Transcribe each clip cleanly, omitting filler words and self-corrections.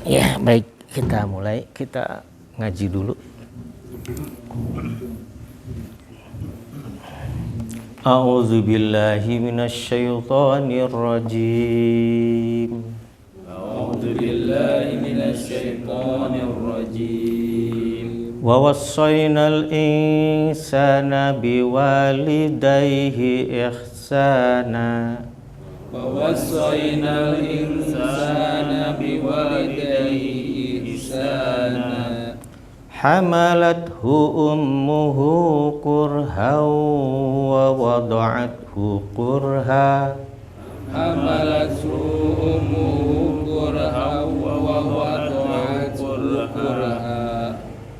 Ya, baik, kita mulai. Kita ngaji dulu. A'udzu billahi minasyaitonir rajim. A'udzu billahi minasyaitonir rajim. Wa wassaynal insana biwalidayhi ihsana. ووصينا الإنسان بوالديه إحسانا حملته أمه كرها ووضعته كرها حملته أمه كرها ووضعته كرها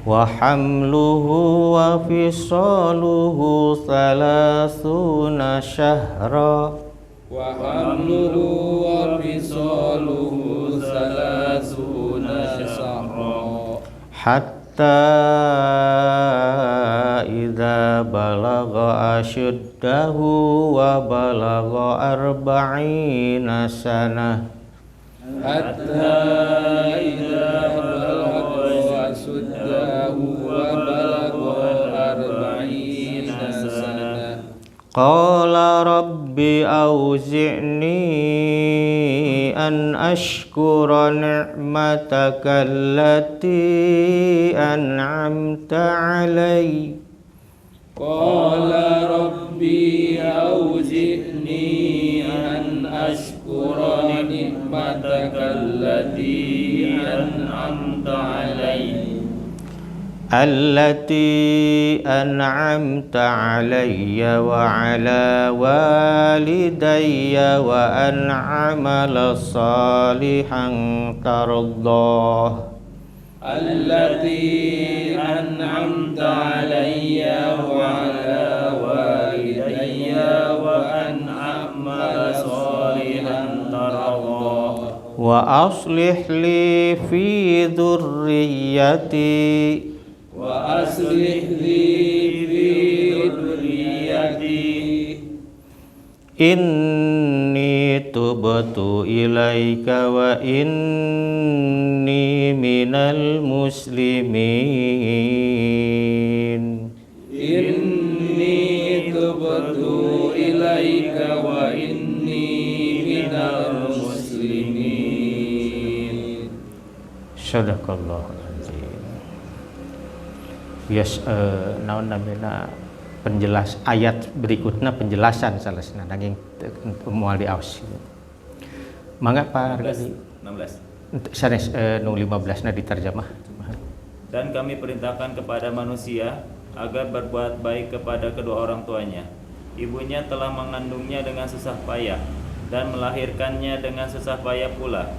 وحمله وفصاله 30 شهرا وحمله وفصاله 30 شهرا حتى إذا بلغ أشده وبلغ 40 سنة حتى إذا بلغ أشده وبلغ 40 سنة قال رب أوزعني أن أشكر نعمتك التي أنعمت علي قال ربي أوزعني أن أشكر نعمتك التي أنعمت علي وعلى والدي وأن أعمل صالحا ترضاه التي أنعمت علي وعلى والدي وأن أعمل صالحا ترضاه وأصلح لي في ذريتي وأصلح لي في ذريتي إني تبت إليك وإني من المسلمين إني تبت إليك وإني من المسلمين Sadaqallahul azim. Yes, naon namina penjelas ayat berikutnya penjelasan salasna nanging moal diaos. Mangga Pak Argadi. 16. Sanes nu 15 na diterjemah. Dan kami perintahkan kepada manusia agar berbuat baik kepada kedua orang tuanya. Ibunya telah mengandungnya dengan susah payah dan melahirkannya dengan susah payah pula.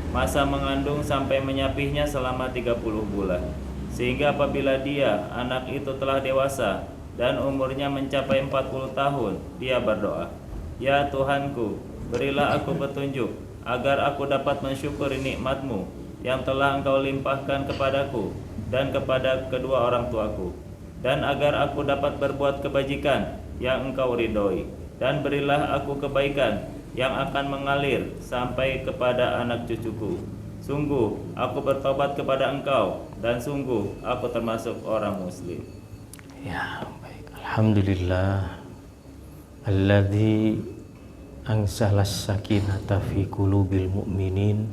Masa mengandung sampai menyapihnya selama 30 bulan. Sehingga apabila dia, anak itu telah dewasa dan umurnya mencapai 40 tahun, dia berdoa, "Ya Tuhanku, berilah aku petunjuk agar aku dapat mensyukuri nikmat-Mu yang telah Engkau limpahkan kepadaku dan kepada kedua orang tuaku, dan agar aku dapat berbuat kebajikan yang Engkau ridhoi, dan berilah aku kebaikan yang akan mengalir sampai kepada anak cucuku. Sungguh aku bertobat kepada Engkau, dan sungguh aku termasuk orang muslim." Ya, baik. Alhamdulillah alladzi anzalas sakinata fi qulubil mu'minin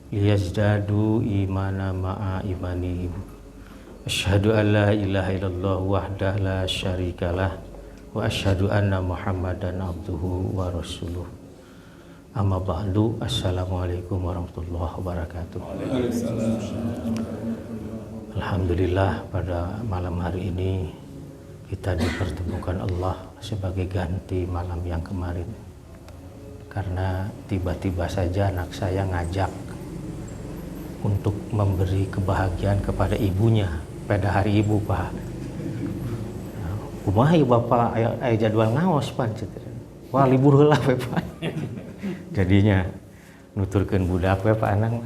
liyazdadu imana ma'a imanihim. Asyhadu an la ilaha illallah wahdahu la syarikalah wa asyhadu anna Muhammadan abduhu wa rasuluh. Amma ba'du. Assalamualaikum warahmatullahi wabarakatuh. Alhamdulillah pada malam hari ini kita dipertemukan Allah sebagai ganti malam yang kemarin. Karena tiba-tiba saja anak saya ngajak untuk memberi kebahagiaan kepada ibunya pada hari ibu, Pak. Kumaha ieu Bapak aya jadwal ngaos pan ceuteun. Wah libur heula we Pak. Jadinya nuturkeun budak we Pak Anang.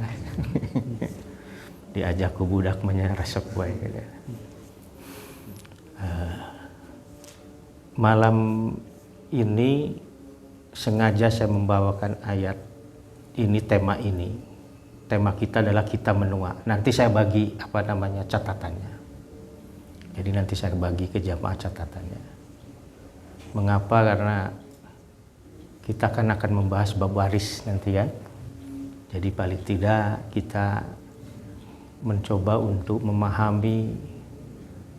Diajak ku budak manya resep wae. Malam ini sengaja saya membawakan ayat ini, tema ini, tema kita adalah kita menua. Nanti saya bagi catatannya. Jadi nanti saya bagi ke jamaah catatannya. Mengapa? Karena kita akan membahas bab waris nanti kan. Jadi paling tidak kita mencoba untuk memahami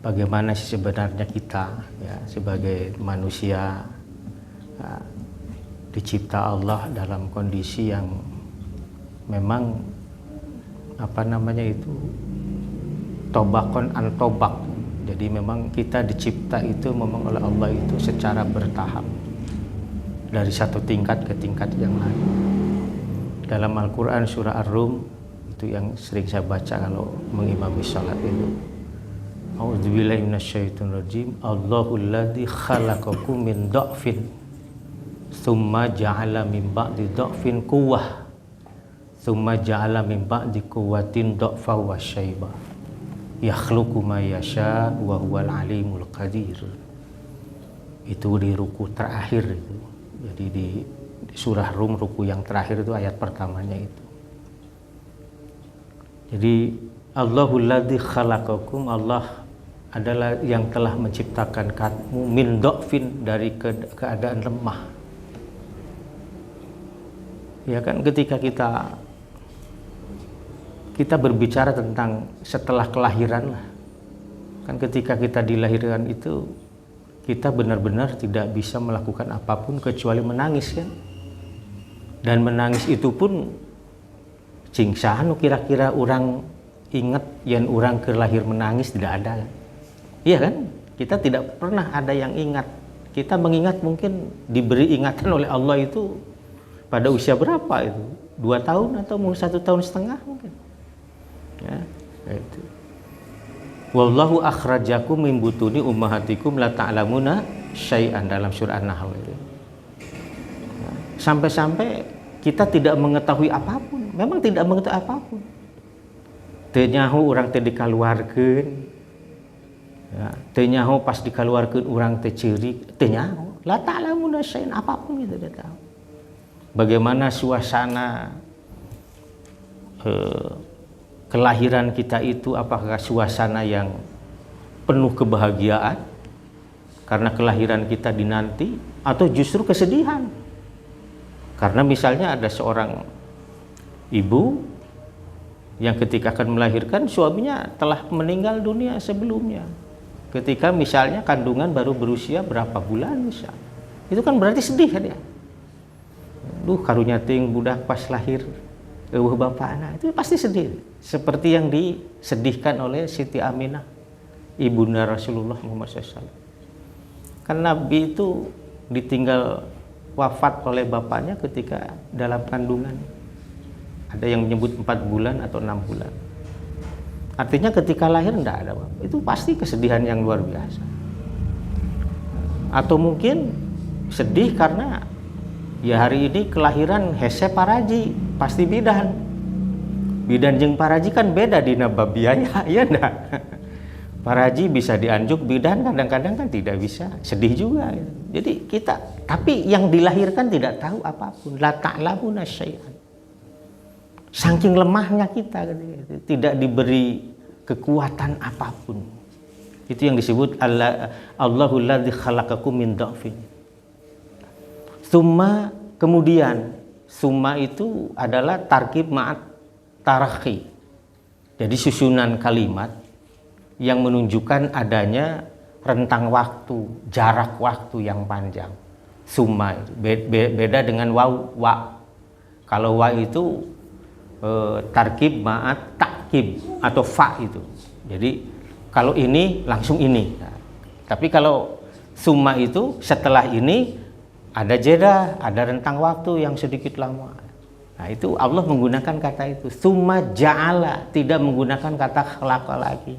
bagaimana sih sebenarnya kita ya sebagai manusia dicipta Allah dalam kondisi yang memang tobakon an tobak. Jadi memang kita dicipta itu memang oleh Allah itu secara bertahap dari satu tingkat ke tingkat yang lain. Dalam Al-Quran surah Ar-Rum itu yang sering saya baca kalau mengimami salat itu. A'udzubillahi minasyaitonirrajim. Allahul ladzi khalaqakum min dha'fin tsumma ja'ala min ba'di dha'fin quwwah tsumma ja'ala min ba'di quwwatin dha'fa wa syaiba yakhluqu ma yasha wa huwal alimul qadir. Itu di ruku terakhir itu. Jadi di surah Rum ruku yang terakhir itu ayat pertamanya itu. Jadi Allahul ladzi khalaqakum, Allah adalah yang telah menciptakan kamu min dha'fin dari keadaan lemah. Ya kan ketika kita berbicara tentang setelah kelahiran lah. Kan ketika kita dilahirkan itu kita benar-benar tidak bisa melakukan apapun kecuali menangis kan. Dan menangis itu pun cingsaan kira-kira orang ingat yang orang kelahir menangis tidak ada kan. Iya kan? Kita tidak pernah ada yang ingat. Kita mengingat mungkin diberi ingatan oleh Allah itu pada usia berapa itu? 2 tahun atau mungkin 1,5 tahun mungkin. Ya, itu. Wallahu akhrajakum min butuni ummahatikum la ta'lamuna syai'an dalam surah An-Nahl itu. Sampai-sampai kita tidak mengetahui apapun. Memang tidak mengetahui apapun. Teu nyaho urang teh dikaluarkeun. Ya, teu nyaho pas dikaluarkeun urang teh ceurik, teu nyaho. La ta'lamuna syai'an apapun itu dia tahu. Bagaimana suasana kelahiran kita itu, apakah suasana yang penuh kebahagiaan karena kelahiran kita dinanti atau justru kesedihan karena misalnya ada seorang ibu yang ketika akan melahirkan suaminya telah meninggal dunia sebelumnya, ketika misalnya kandungan baru berusia berapa bulan misal, itu kan berarti sedih kan ya. Duh karunya ting budak pas lahir bapak anak itu pasti sedih seperti yang disedihkan oleh Siti Aminah ibunda Rasulullah Muhammad SAW. Kan Nabi itu ditinggal wafat oleh bapaknya ketika dalam kandungan. Ada yang menyebut 4 bulan atau 6 bulan. Artinya ketika lahir tidak ada bapak. Itu pasti kesedihan yang luar biasa. Atau mungkin sedih karena ya hari ini kelahiran hese paraji, pasti bidan jeung paraji kan beda dina bab biaya, ya enggak? Paraji bisa dianjuk, bidan kadang-kadang kan tidak bisa, sedih juga gitu. Jadi kita, tapi yang dilahirkan tidak tahu apapun, la ta'lamuna syai'an. Saking lemahnya kita gitu. Tidak diberi kekuatan apapun. Itu yang disebut Allahul ladzi khalaqakum min dha'fin. Summa, kemudian summa itu adalah tarkib ma'at tarakhi. Jadi susunan kalimat yang menunjukkan adanya rentang waktu, jarak waktu yang panjang. Summa itu beda dengan wa. Kalau wa itu tarkib ma'at takkib atau fa itu. Jadi kalau ini langsung ini. Nah, tapi kalau summa itu setelah ini ada jeda, ada rentang waktu yang sedikit lama. Nah itu Allah menggunakan kata itu. Summa ja'ala, tidak menggunakan kata khalaqa lagi.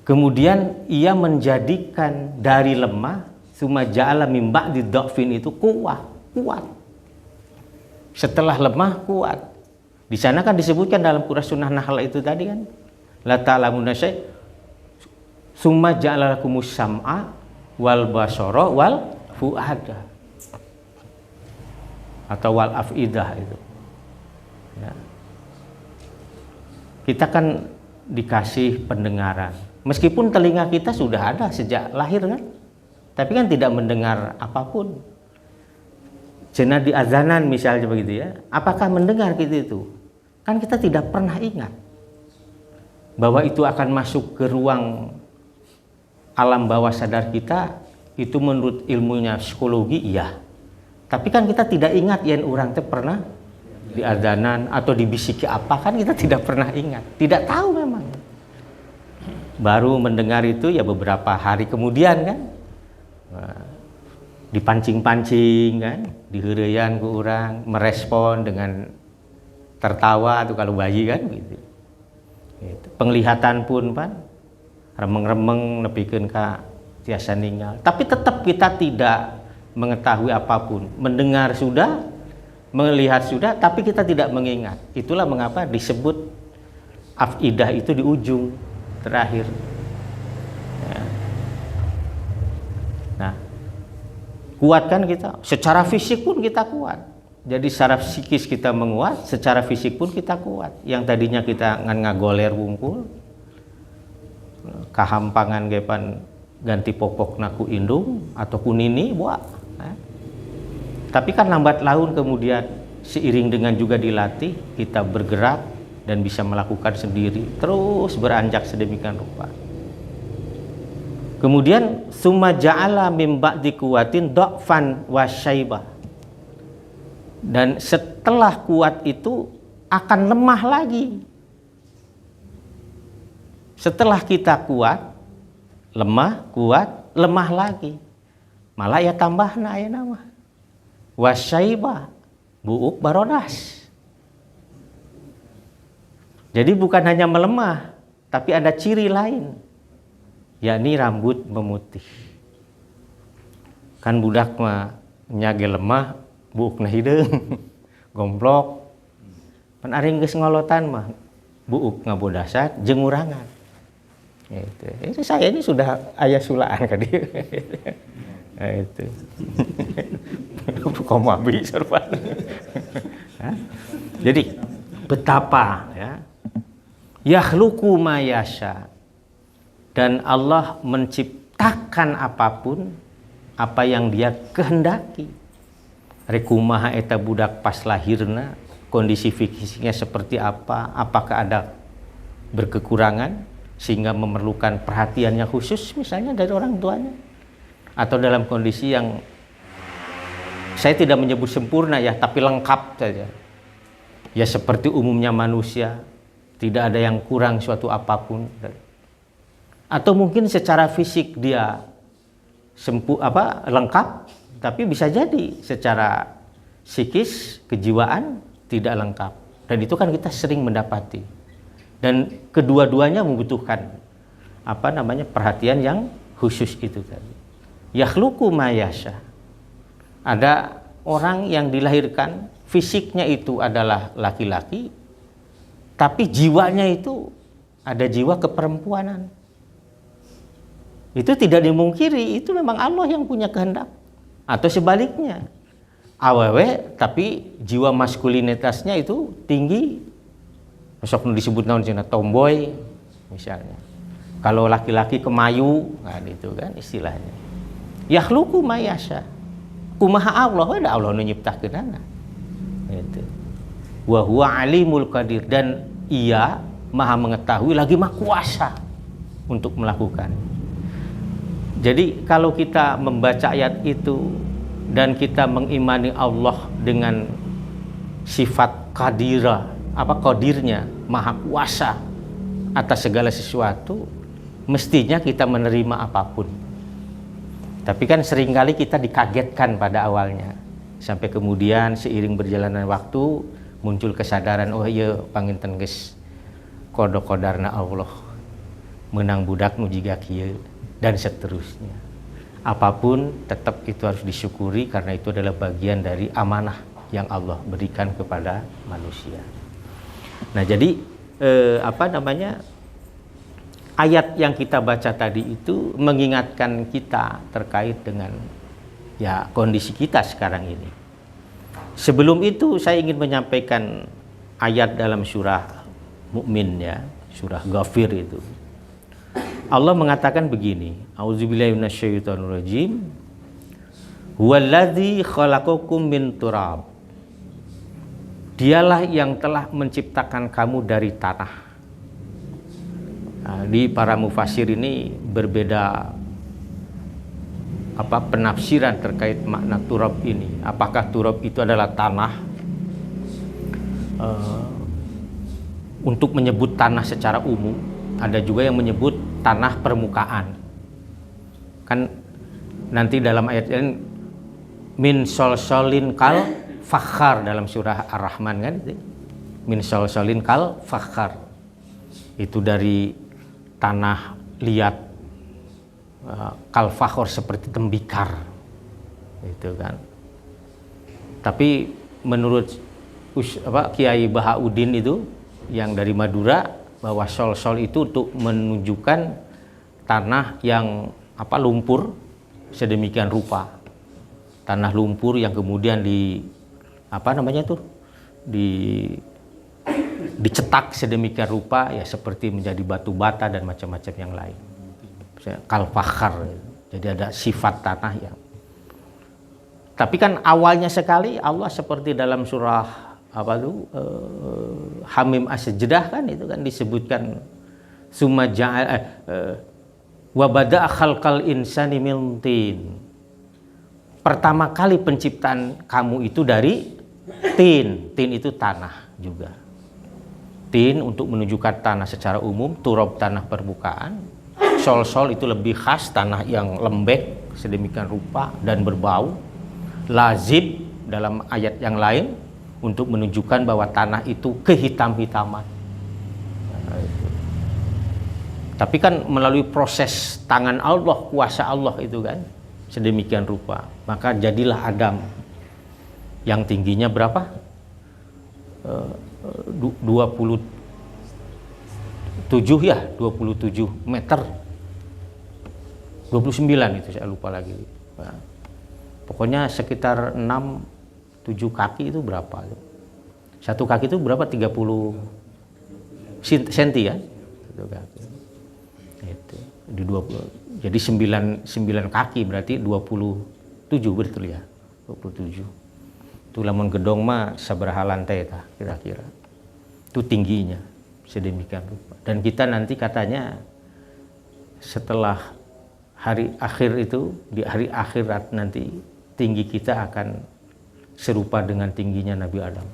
Kemudian ia menjadikan dari lemah, summa ja'ala min ba'di dha'fin itu kuat. Setelah lemah kuat. Di sana kan disebutkan dalam Quran Sunnah Nahl itu tadi kan. La ta'lamuna syai'. Summa ja'ala lakumus sam'a wal basara wal fu'ada atau wal afidah itu. Ya. Kita kan dikasih pendengaran, meskipun telinga kita sudah ada sejak lahir kan, tapi kan tidak mendengar apapun. Cenah di azanan misalnya begitu ya, apakah mendengar gitu itu? Kan kita tidak pernah ingat bahwa itu akan masuk ke ruang alam bawah sadar kita. Itu menurut ilmunya psikologi iya, tapi kan kita tidak ingat ya orang itu pernah di azanan atau dibisiki apa, kan kita tidak pernah ingat, tidak tahu memang. Baru mendengar itu ya beberapa hari kemudian kan, dipancing-pancing kan, diheureyan ke orang, merespon dengan tertawa atau kalau bayi kan gitu. Penglihatan pun pan remeng-remeng nepikeun ka tiasa ninggal, tapi tetap kita tidak mengetahui apapun. Mendengar sudah, melihat sudah, tapi kita tidak mengingat. Itulah mengapa disebut afidah itu di ujung terakhir. Ya. Nah, kuatkan kita, secara fisik pun kita kuat. Jadi secara psikis kita menguat, secara fisik pun kita kuat. Yang tadinya kita ngagoler wungkul, kahampangan gepan ganti popok naku indung atau kunini buat. Tapi kan lambat laun kemudian seiring dengan juga dilatih, kita bergerak dan bisa melakukan sendiri, terus beranjak sedemikian rupa. Kemudian summa ja'ala mim ba'di quwwatin dha'fan wa syaibah. Dan setelah kuat itu akan lemah lagi. Setelah kita kuat, lemah, kuat, lemah lagi. Malah ya tambahna aya nama. Wa syaibah, buuk barodas. Jadi bukan hanya melemah, tapi ada ciri lain, yakni rambut memutih. Kan budak mah nyage lemah, buukna hideung, gomblok. Pan ari geus ngolotan mah buuk ngabodasat jeung urangan. Gitu. Itu saya ini sudah aya sulaan ka dieu. Nah, itu. Kamu abi serban. Jadi betapa ya. Yakhluqu ma yasha. Dan Allah menciptakan apapun apa yang Dia kehendaki. Rekumaha eta budak pas lahirna, kondisi fisiknya seperti apa, apakah ada berkekurangan sehingga memerlukan perhatian yang khusus misalnya dari orang tuanya, atau dalam kondisi yang saya tidak menyebut sempurna ya, tapi lengkap saja ya, seperti umumnya manusia, tidak ada yang kurang suatu apapun. Atau mungkin secara fisik dia lengkap, tapi bisa jadi secara psikis, kejiwaan tidak lengkap. Dan itu kan kita sering mendapati. Dan kedua-duanya membutuhkan perhatian yang khusus itu tadi. Yakhluqu ma yasha. Ada orang yang dilahirkan fisiknya itu adalah laki-laki, tapi jiwanya itu ada jiwa keperempuanan. Itu tidak dimungkiri, itu memang Allah yang punya kehendak. Atau sebaliknya, awewe tapi jiwa maskulinitasnya itu tinggi, sok disebut naon cenah tomboy misalnya. Kalau laki-laki kemayu, nah itu kan istilahnya. Yakhluqu ma yasha. Kumaha Allah, ada Allah nu nyiptakeunana. Gitu. Wa huwa alimul qadir, dan Ia Maha mengetahui lagi Maha kuasa untuk melakukan. Jadi kalau kita membaca ayat itu dan kita mengimani Allah dengan sifat qadirnya, Maha kuasa atas segala sesuatu, mestinya kita menerima apapun. Tapi kan seringkali kita dikagetkan pada awalnya, sampai kemudian seiring berjalannya waktu muncul kesadaran, oh iya panginten geus kodo-kodarna Allah, menang budak nu jiga kieu, dan seterusnya. Apapun tetap itu harus disyukuri karena itu adalah bagian dari amanah yang Allah berikan kepada manusia. Nah, jadi ayat yang kita baca tadi itu mengingatkan kita terkait dengan ya kondisi kita sekarang ini. Sebelum itu saya ingin menyampaikan ayat dalam surah Mukmin ya, surah Ghafir itu. Allah mengatakan begini, A'udzubillahi minasyaitonirrajim. Huwallazi khalaqakum min turab. Dialah yang telah menciptakan kamu dari tanah. Nah, di para mufassir ini berbeda penafsiran terkait makna turab ini. Apakah turab itu adalah tanah untuk menyebut tanah secara umum, ada juga yang menyebut tanah permukaan. Kan nanti dalam ayat ini min solsolin kal fakhar dalam surah Ar-Rahman kan itu. Min solsolin kal fakhar. Itu dari tanah liat kal fakhor seperti tembikar. Itu kan. Tapi menurut Kiai Bahauddin itu yang dari Madura, bahwa sol-sol itu untuk menunjukkan tanah yang lumpur sedemikian rupa. Tanah lumpur yang kemudian dicetak sedemikian rupa ya, seperti menjadi batu bata dan macam-macam yang lain. Kalfakhar. Jadi ada sifat tanah yang. Tapi kan awalnya sekali Allah seperti dalam surah Hamim As-Sajdah kan itu kan disebutkan summa wa bada'a khalqal insani min tin. Pertama kali penciptaan kamu itu dari tin. Tin itu tanah juga. Tin untuk menunjukkan tanah secara umum, turab tanah permukaan. Sol-sol itu lebih khas, tanah yang lembek sedemikian rupa dan berbau. Lazib dalam ayat yang lain untuk menunjukkan bahwa tanah itu kehitam-hitaman. Tapi kan melalui proses tangan Allah, kuasa Allah itu kan sedemikian rupa, maka jadilah Adam yang tingginya berapa? 27 meter, 29 itu saya lupa lagi. Pokoknya sekitar 6-7 kaki itu berapa? Satu kaki itu berapa? 30 senti ya? Satu kaki. Itu di 20. Jadi 9 kaki berarti 27 betul ya? 27. Itu lamun gedong mah sabaraha lantai tah kira-kira. Itu tingginya sedemikian rupa. Dan kita nanti katanya setelah hari akhir itu, di hari akhirat nanti tinggi kita akan serupa dengan tingginya Nabi Adam.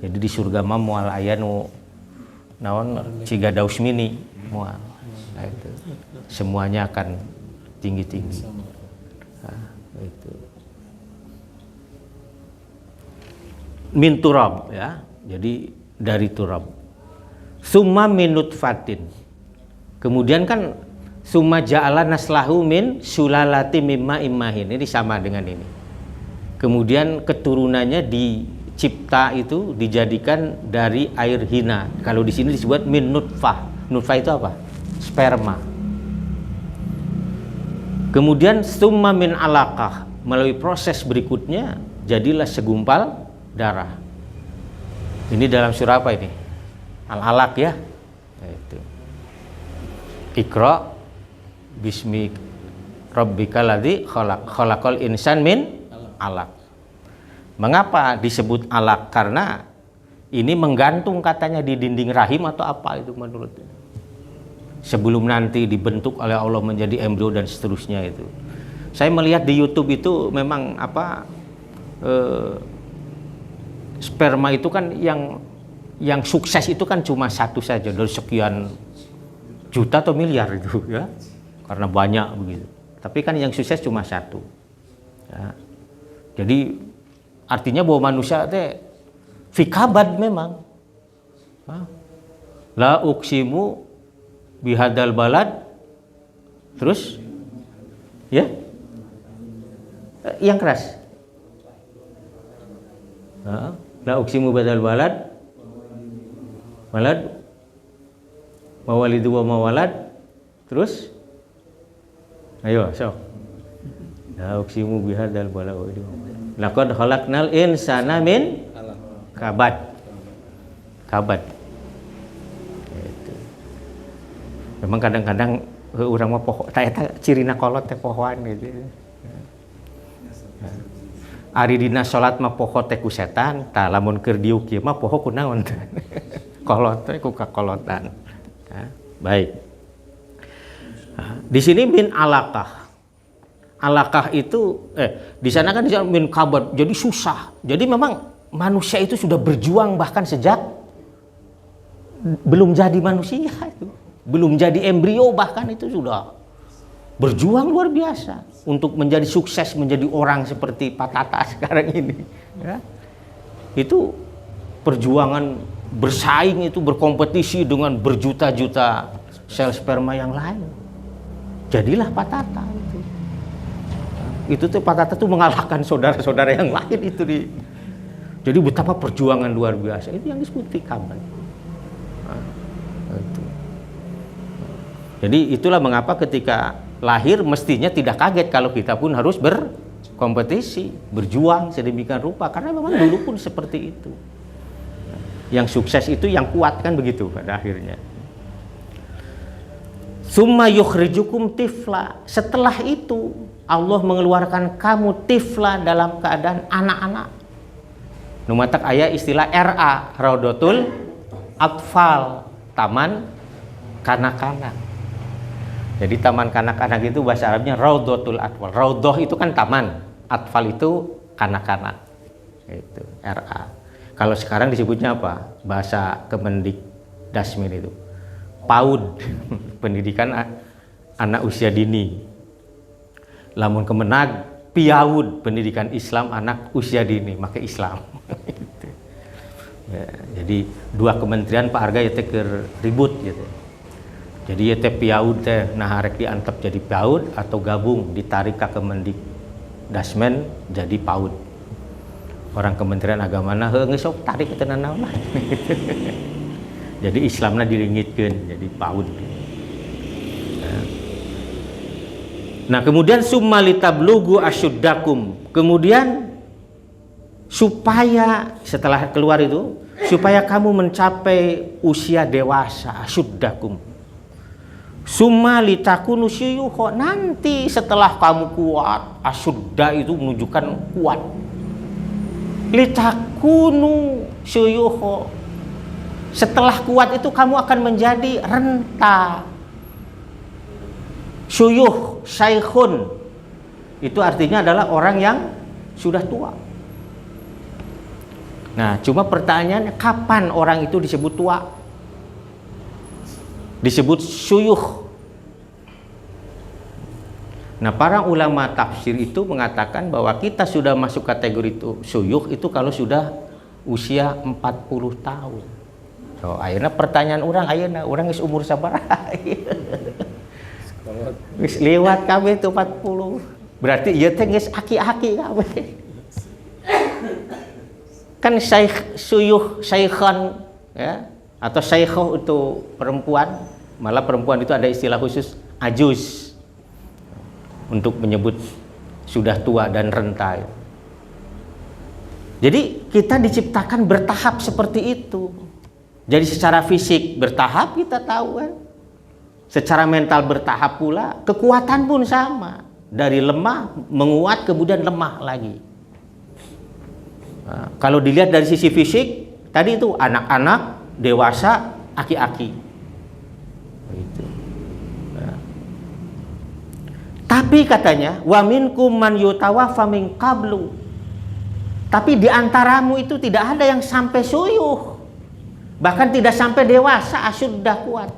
Jadi di surga mah moal aya nu naon ciga daus mini moal. Nah, itu semuanya akan tinggi-tinggi. Nah, itu. Min turab ya. Jadi dari turab. Summa min nutfatin. Kemudian kan summa ja'ala naslahu min sulalati mimma immahin. Ini sama dengan ini. Kemudian keturunannya dicipta itu dijadikan dari air hina. Kalau di sini disebut min nutfah. Nutfah itu apa? Sperma. Kemudian summa min alaqah. Melalui proses berikutnya jadilah segumpal darah. Ini dalam surah apa ini? Al-Alaq ya. Itu. Iqra bismi rabbikal ladzi khalaq. Khalaqal insan min alaq. Mengapa disebut alaq? Karena ini menggantung katanya di dinding rahim atau apa itu menurutnya. Sebelum nanti dibentuk oleh Allah menjadi embrio dan seterusnya itu. Saya melihat di YouTube itu memang sperma itu kan yang sukses itu kan cuma satu saja dari sekian juta atau miliar itu ya. Karena banyak begitu. Tapi kan yang sukses cuma satu. Ya. Jadi artinya bahwa manusia teh fikabad memang. La uqsimu bihadal balad. Terus ya? Yang keras. La uqsimu bihadal balad. Walad mawalidu wa mawalad. Terus ayo sok. La uqsimu bihadal balad. Laqad khalaqnal insana min kabad. kabad. Gitu. Memang kadang-kadang urang mah poho eta cirina kolot teh pohoan gitu. Ari dina salat mah poho teh ku setan, tah lamun keur diuk kieu mah poho ku naon teh. Kolot teh ku kakolotan. Baik. Di sini min alaqah. Alaqah itu di sana kan disebut min kabad, jadi susah. Jadi memang manusia itu sudah berjuang bahkan sejak belum jadi manusia itu. Belum jadi embrio bahkan itu sudah berjuang luar biasa untuk menjadi sukses, menjadi orang seperti Patata sekarang ini. Ya. Itu perjuangan bersaing itu berkompetisi dengan berjuta-juta sel sperma yang lain. Jadilah Patata itu. Itu tuh Patata tuh mengalahkan saudara-saudara yang lain itu di. Jadi betapa perjuangan luar biasa itu yang disebut kabad. Itu. Jadi itulah mengapa ketika lahir mestinya tidak kaget kalau kita pun harus berkompetisi, berjuang sedemikian rupa karena memang dulu pun seperti itu. Yang sukses itu yang kuat kan begitu pada akhirnya. Summa yukhrijukum tifla. Setelah itu Allah mengeluarkan kamu tifla dalam keadaan anak-anak. Numatak aya istilah RA, Raudatul Atfal, taman kanak-kanak. Jadi taman kanak-kanak itu bahasa Arabnya Raudatul Atfal. Raudah itu kan taman, Atfal itu kanak-kanak. Itu RA. Kalau sekarang disebutnya apa? Bahasa Kemendikdasmin itu PAUD, pendidikan anak usia dini. Lamun Kemenag PIAUD, pendidikan Islam anak usia dini, maka Islam. Ya, jadi dua kementerian Pak Arga ya ribut gitu. Jadi ya teh PIAUD teh nah arek diantep jadi PAUD atau gabung ditarik ke Kemendikdasmen jadi PAUD. Orang Kementerian Agama nah geus sok tarik teh naon lah. Jadi Islamna diringitkeun jadi PAUD. Nah, kemudian summa litablugu asyuddakum. Kemudian supaya setelah keluar itu supaya kamu mencapai usia dewasa asyuddakum. Summa litakunu syuyukha, nanti setelah kamu kuat, asyudda itu menunjukkan kuat. Litakunu syuyukha, setelah kuat itu kamu akan menjadi renta. Syuyuh, syaikhun, itu artinya adalah orang yang sudah tua. Nah, cuma pertanyaannya kapan orang itu disebut tua? Disebut syuyuh. Nah, para ulama tafsir itu mengatakan bahwa kita sudah masuk kategori itu syuyuh itu kalau sudah usia 40 tahun. So, ayeuna pertanyaan orang geus umur sabaraha? Wis lewat kabeh tuh 40. Berarti ieu teh geus aki-aki kabeh. Kan syekh syuyuh syaikhan ya atau syaikhah itu perempuan, malah perempuan itu ada istilah khusus ajuz untuk menyebut sudah tua dan renta. Jadi kita diciptakan bertahap seperti itu. Jadi secara fisik bertahap kita tahu kan. Secara mental bertahap pula, kekuatan pun sama. Dari lemah, menguat, kemudian lemah lagi. Nah, kalau dilihat dari sisi fisik, tadi itu anak-anak, dewasa, aki-aki. Begitu. Nah. Tapi katanya, wa minkum man yutawaffa min qablu. Tapi di antaramu itu tidak ada yang sampai syuyuh. Bahkan tidak sampai dewasa, asyuddah kuat.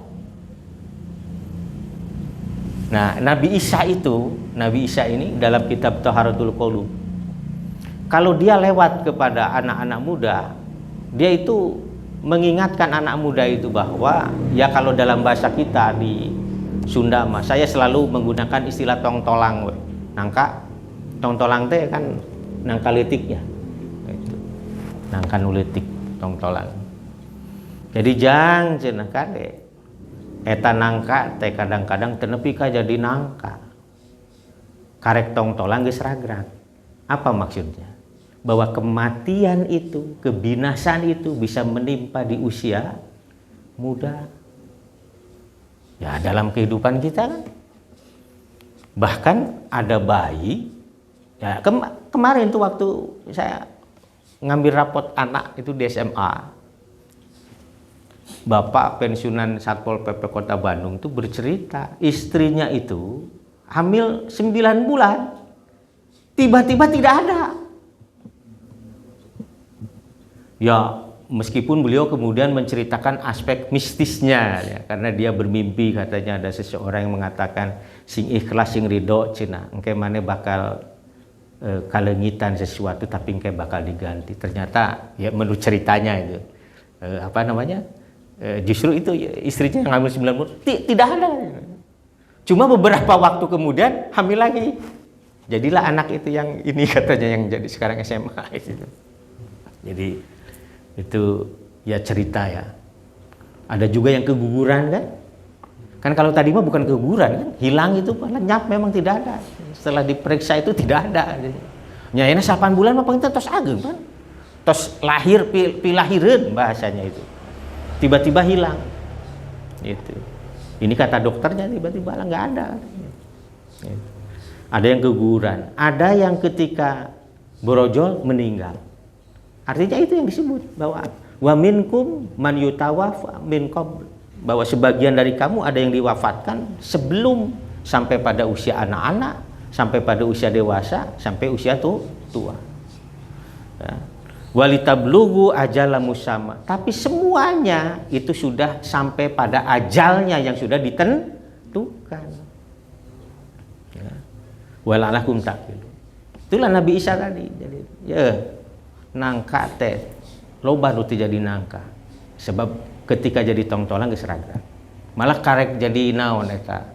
Nah, Nabi Isa ini dalam kitab Taharatul Qulub, kalau dia lewat kepada anak-anak muda, dia itu mengingatkan anak muda itu bahwa ya kalau dalam bahasa kita di Sunda mah saya selalu menggunakan istilah tongtolang we. Nangka tongtolang teh kan nangka leutik ya. Itu. Nangka nu leutik tongtolang. Jadi jang cenah kade eta nangka teh kadang-kadang teu nepi ka jadi nangka. Karek tongtolang geus ragrag. Apa maksudnya? bahwa kematian itu, kebinasaan itu bisa menimpa di usia muda. Ya dalam kehidupan kita kan. Bahkan ada bayi, ya kemarin tuh waktu saya ngambil rapot anak itu di SMA, Bapak pensiunan Satpol PP Kota Bandung itu bercerita istrinya itu hamil 9 bulan, tiba-tiba tidak ada. Ya meskipun beliau kemudian menceritakan aspek mistisnya ya, karena dia bermimpi katanya ada seseorang yang mengatakan sing ikhlas sing ridho cina engke mana bakal kalengitan sesuatu tapi engke bakal diganti. Ternyata ya menurut ceritanya itu justru itu ya, istrinya yang hamil 9 bulan tidak ada. Cuma beberapa waktu kemudian hamil lagi. Jadilah anak itu yang ini katanya yang jadi sekarang SMA gitu. Jadi itu ya cerita ya. Ada juga yang keguguran kan? Kan kalau tadi mah bukan keguguran kan, hilang itu lenyap memang tidak ada. Setelah diperiksa itu tidak ada. Nyayana 8 bulan mah penting tos ageng kan. Tos lahir pilahireun bahasanya itu. Tiba-tiba hilang. Itu. Ini kata dokternya tiba-tiba nggak ada. Gitu. Ada yang keguguran, ada yang ketika borojol meninggal. Artinya itu yang disebut bahwa wa minkum man yutawaffa min qabl, bahwa sebagian dari kamu ada yang diwafatkan sebelum sampai pada usia anak-anak, sampai pada usia dewasa, sampai usia tua. Ya. Walitablughu ajala musamma, tapi semuanya itu sudah sampai pada ajalnya yang sudah ditentukan. Ya. Walalakum taqilu. Itulah Nabi Isa tadi. Jadi ya nangka teh loba nu jadi nangka. Sebab ketika jadi tongtolang geus raga. Malah karek jadi naon eta.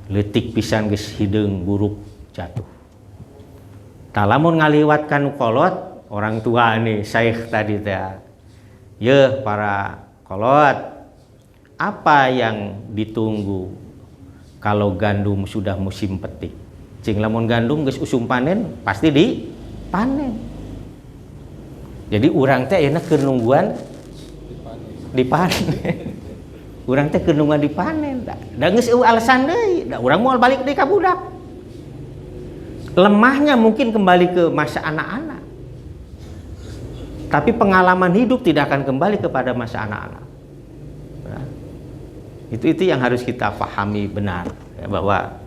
Leutik pisan geus hideung buruk jatuh. Talamun ngaliwatkan kolot orang tua nih, syekh tadi teh. Ya para kolot, apa yang ditunggu kalau gandum sudah musim petik? Cing lamun gandum geus usum panen, pasti dipanen. Jadi urang teh enak keur nungguan dipanen. Urang teh keur nungguan dipanen. Da geus alasan deui, da urang moal balik deui ka budak. Lemahnya mungkin kembali ke masa anak-anak. Tapi pengalaman hidup tidak akan kembali kepada masa anak-anak. Ya. Itu yang harus kita pahami benar ya, bahwa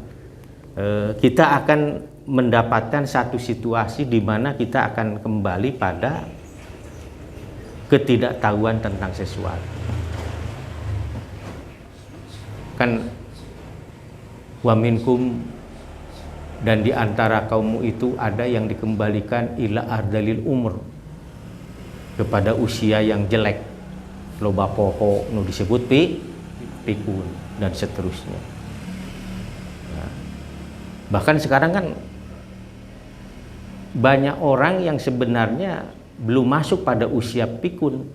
kita akan mendapatkan satu situasi di mana kita akan kembali pada ketidaktahuan tentang sesuatu. Kan wa minkum, dan di antara kaummu itu ada yang dikembalikan ila ardalil umur, kepada usia yang jelek, loba poho nu disebut pikun dan seterusnya. Nah, bahkan sekarang kan banyak orang yang sebenarnya belum masuk pada usia pikun,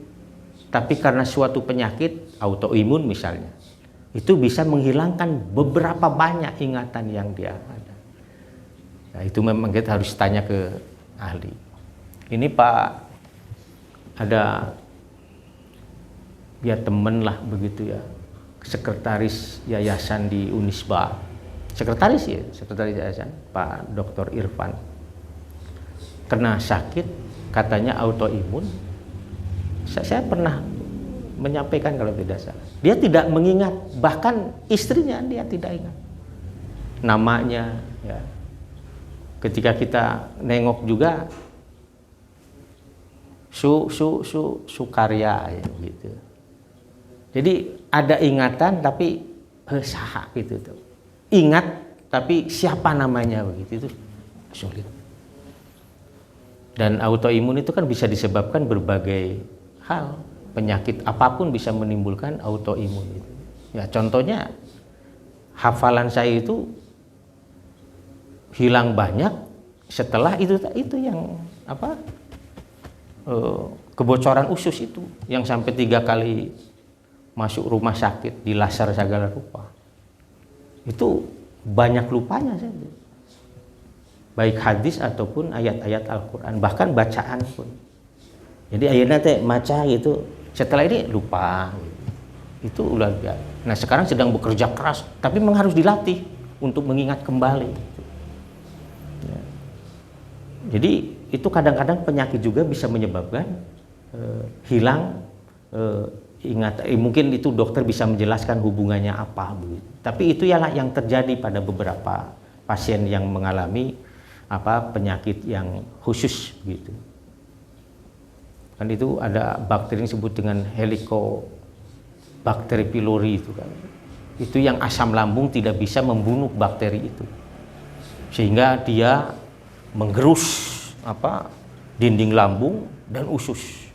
tapi karena suatu penyakit autoimun misalnya, itu bisa menghilangkan beberapa banyak ingatan yang dia ada. Nah, itu memang kita harus tanya ke ahli. Ini Pak, ada ya temen lah begitu ya, sekretaris yayasan di Unisba, sekretaris yayasan, Pak Dr. Irfan, kena sakit katanya autoimun. Saya pernah menyampaikan kalau tidak salah, dia tidak mengingat, bahkan istrinya dia tidak ingat namanya ya. Ketika kita nengok juga Sukarya ya, gitu. Jadi ada ingatan tapi saha gitu tuh. Ingat tapi siapa namanya begitu, itu sulit. Dan autoimun itu kan bisa disebabkan berbagai hal. Penyakit apapun bisa menimbulkan autoimun gitu. Ya contohnya hafalan saya itu hilang banyak setelah itu yang apa? Kebocoran usus itu yang sampai 3 kali masuk rumah sakit, di laser segala rupa. Itu banyak lupanya saja. baik hadis ataupun ayat-ayat Al-Quran, bahkan bacaan pun. Jadi akhirnya teh maca gitu, setelah ini lupa. Itu ulah biasa. Nah sekarang sedang bekerja keras, tapi memang harus dilatih untuk mengingat kembali. Ya. Jadi itu kadang-kadang penyakit juga bisa menyebabkan hilang ingat. Mungkin itu dokter bisa menjelaskan hubungannya apa, begitu. Tapi itu ialah yang terjadi pada beberapa pasien yang mengalami penyakit yang khusus, gitu. Kan itu ada bakteri yang disebut dengan Helicobacter pylori itu kan. Itu yang asam lambung tidak bisa membunuh bakteri itu. Sehingga dia menggerus dinding lambung dan usus.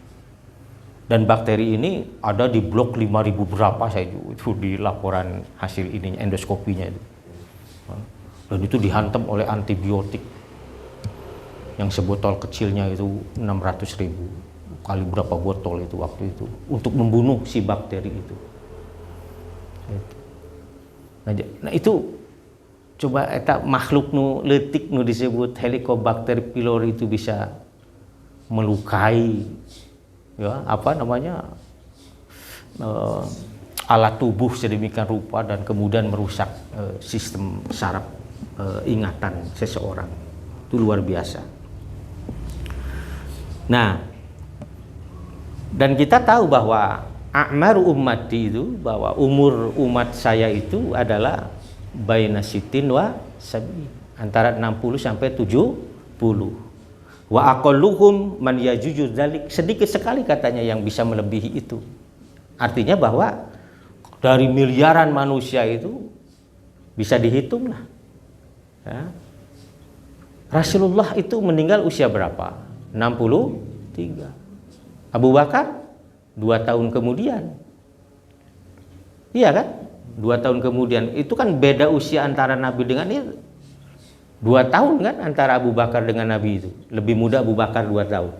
Dan bakteri ini ada di blok 5000 berapa saya itu di laporan hasil ininya, endoskopinya itu. Dan itu dihantam oleh antibiotik yang sebotol kecilnya itu 600.000 kali berapa botol itu waktu itu untuk membunuh si bakteri itu. Nah itu coba makhluk nu leutik nu disebut Helicobacter pylori itu bisa melukai alat tubuh sedemikian rupa dan kemudian merusak sistem saraf ingatan seseorang. Itu luar biasa. Nah, dan kita tahu bahwa a'maru ummati itu, bahwa umur umat saya itu adalah baina sitin wa sabi, antara 60 sampai 70. Wa aqalluhum man yajuju dzalik, sedikit sekali katanya yang bisa melebihi itu. Artinya bahwa dari miliaran manusia itu bisa dihitung lah. Ya. Rasulullah itu meninggal usia berapa? 63. Abu Bakar 2 tahun kemudian. Iya kan? 2 tahun kemudian. Itu kan beda usia antara Nabi dengan itu. 2 tahun kan antara Abu Bakar dengan Nabi itu. Lebih muda Abu Bakar 2 tahun.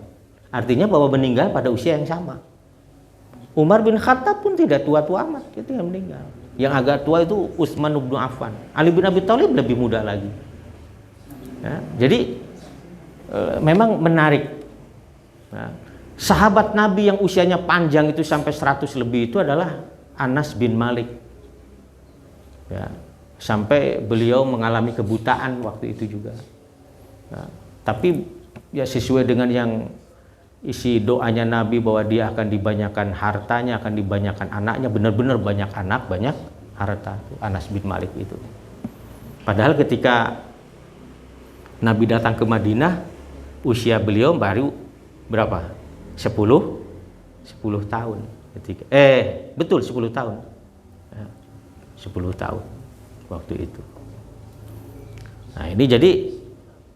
Artinya bahwa meninggal pada usia yang sama. Umar bin Khattab pun tidak tua-tua amat, itu yang meninggal. Yang agak tua itu Utsman bin Affan. Ali bin Abi Thalib lebih muda lagi. Ya, jadi memang menarik. Nah, sahabat Nabi yang usianya panjang itu sampai 100 lebih itu adalah Anas bin Malik. Ya, sampai beliau mengalami kebutaan waktu itu juga. Nah, tapi ya sesuai dengan yang isi doanya Nabi bahwa dia akan dibanyakan hartanya, akan dibanyakan anaknya, benar-benar banyak anak, banyak harta. Anas bin Malik itu. Padahal ketika Nabi datang ke Madinah, usia beliau baru berapa? 10 tahun ketika betul 10 tahun. 10 tahun waktu itu. Nah, ini jadi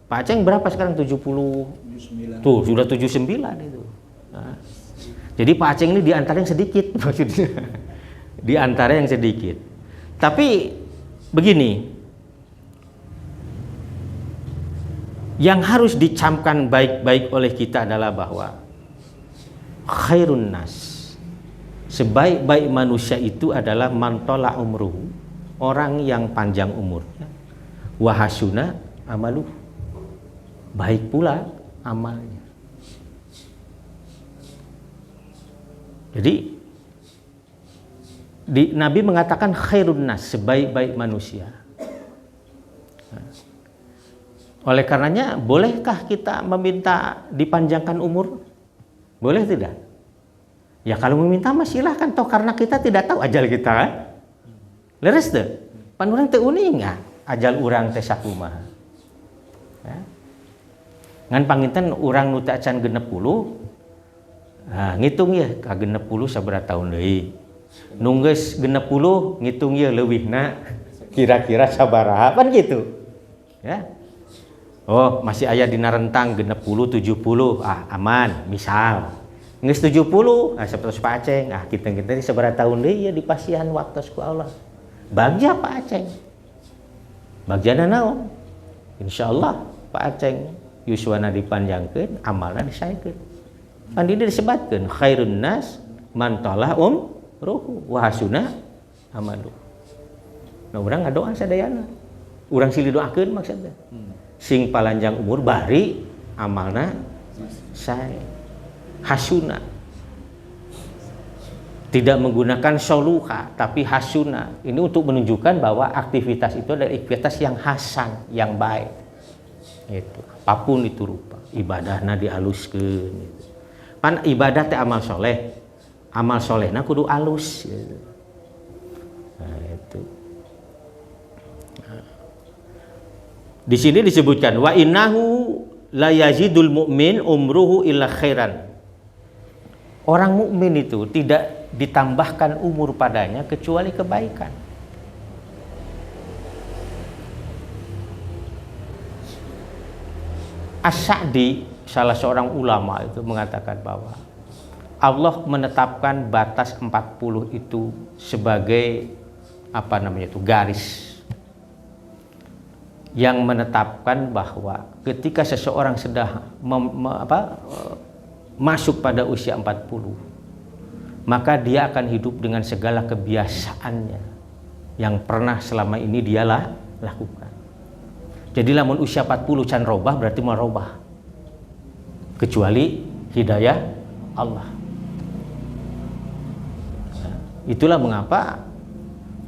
Pak Aceng berapa sekarang? 70. Tuh, sudah 79 itu. Nah, jadi Pak Aceng ini di antara yang sedikit maksudnya. Di antara yang sedikit. Tapi begini, yang harus dicamkan baik-baik oleh kita adalah bahwa khairun nas, sebaik-baik manusia itu adalah mantola umruhu, orang yang panjang umurnya, wahasuna amaluh, baik pula amalnya. Jadi Nabi mengatakan khairun nas, sebaik-baik manusia. Oleh karenanya, bolehkah kita meminta dipanjangkan umur? Boleh tidak? Ya kalau meminta mah silahkan, toh karena kita tidak tahu ajal kita kan? Leres deh. Pan urang teu uning ajal urang teh sakumaha. Ya. Ngan panginten urang nu teu acan 60. Nah, ngitung ya ka 60 sabaraha taun deui. Nu geus 60 ngitung ya leuwihna kira-kira sabaraha pan gitu. Ya. Oh, masih aya dina rentang 60 70. Aman, misal. Geus 70, sapertos Pak Aceng. Kita-kita di sabaraha taun deui ya dipasihan waktos ku Allah. Bagja Pak Aceng. Bagjana naon? Insyaallah Pak Aceng yuswana dipanjangkeun, amalna disaekeun. Kan dieu disebutkeun khairun nas man talah ruhu wa hasuna amalu. Nah urang ngadoa sadayana. Urang silih doakeun maksudna. sing palanjang umur bari amalna sae. Hasuna. Tidak menggunakan soluha tapi hasuna. Ini untuk menunjukkan bahwa aktivitas itu adalah aktivitas yang hasan, yang baik. Itu apapun itu rupa ibadahna dialuskeun gitu. Pan ibadah teh amal soleh. Amal solehna kudu alus gitu. Nah, itu. Nah. Di sini disebutkan wa innahu la yazidul mu'min umruhu illa khairan. Orang mukmin itu tidak ditambahkan umur padanya kecuali kebaikan. As-Sa'di, salah seorang ulama itu mengatakan bahwa Allah menetapkan batas 40 itu sebagai garis yang menetapkan bahwa ketika seseorang sudah masuk pada usia 40, maka dia akan hidup dengan segala kebiasaannya yang pernah selama ini dia lakukan. Jadi lamun usia 40 can robah berarti mau robah. Kecuali hidayah Allah. Itulah mengapa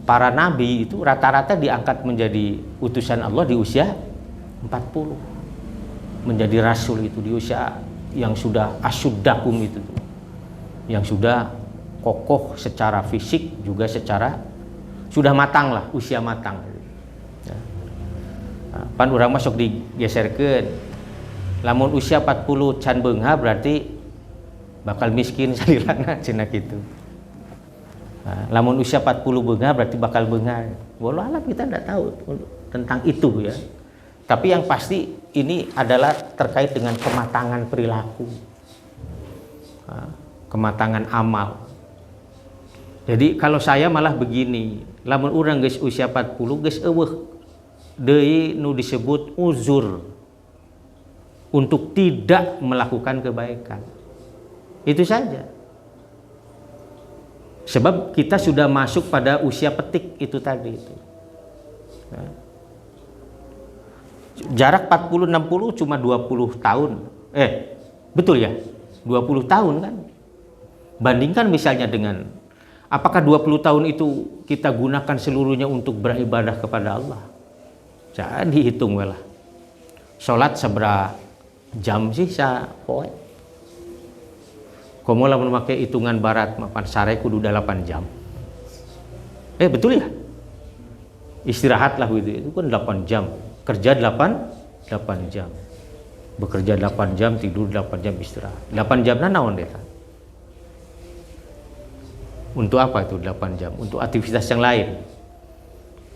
para nabi itu rata-rata diangkat menjadi utusan Allah di usia 40. Menjadi rasul itu di usia yang sudah asyuddakum itu. Yang sudah kokoh secara fisik juga secara sudah matang lah, usia matang. Pan urang masuk digeserkeun. Lamun usia 40 can beungha berarti bakal miskin salilana cenah kitu. Lamun usia 40 beungha berarti bakal beunghar. Wallah alam kita tidak tahu tentang itu ya. Tapi yang pasti ini adalah terkait dengan kematangan perilaku. Kematangan amal. Jadi kalau saya malah begini, lamun urang geus usia 40 geus eueuh deui nu disebut uzur untuk tidak melakukan kebaikan. Itu saja. Sebab kita sudah masuk pada usia petik itu tadi itu. Jarak 40-60 cuma 20 tahun. Betul ya? 20 tahun kan? Bandingkan misalnya dengan apakah 20 tahun itu kita gunakan seluruhnya untuk beribadah kepada Allah? Jadi hitung lah. Salat seberapa jam sih sa poe? Komo lamun make hitungan barat mapan sare kudu 8 jam. Betul ya? Istirahat lah itu kan 8 jam. Kerja 8 jam. Bekerja 8 jam, tidur 8 jam, istirahat. 8 jamna naon deh? Untuk apa itu 8 jam? Untuk aktivitas yang lain.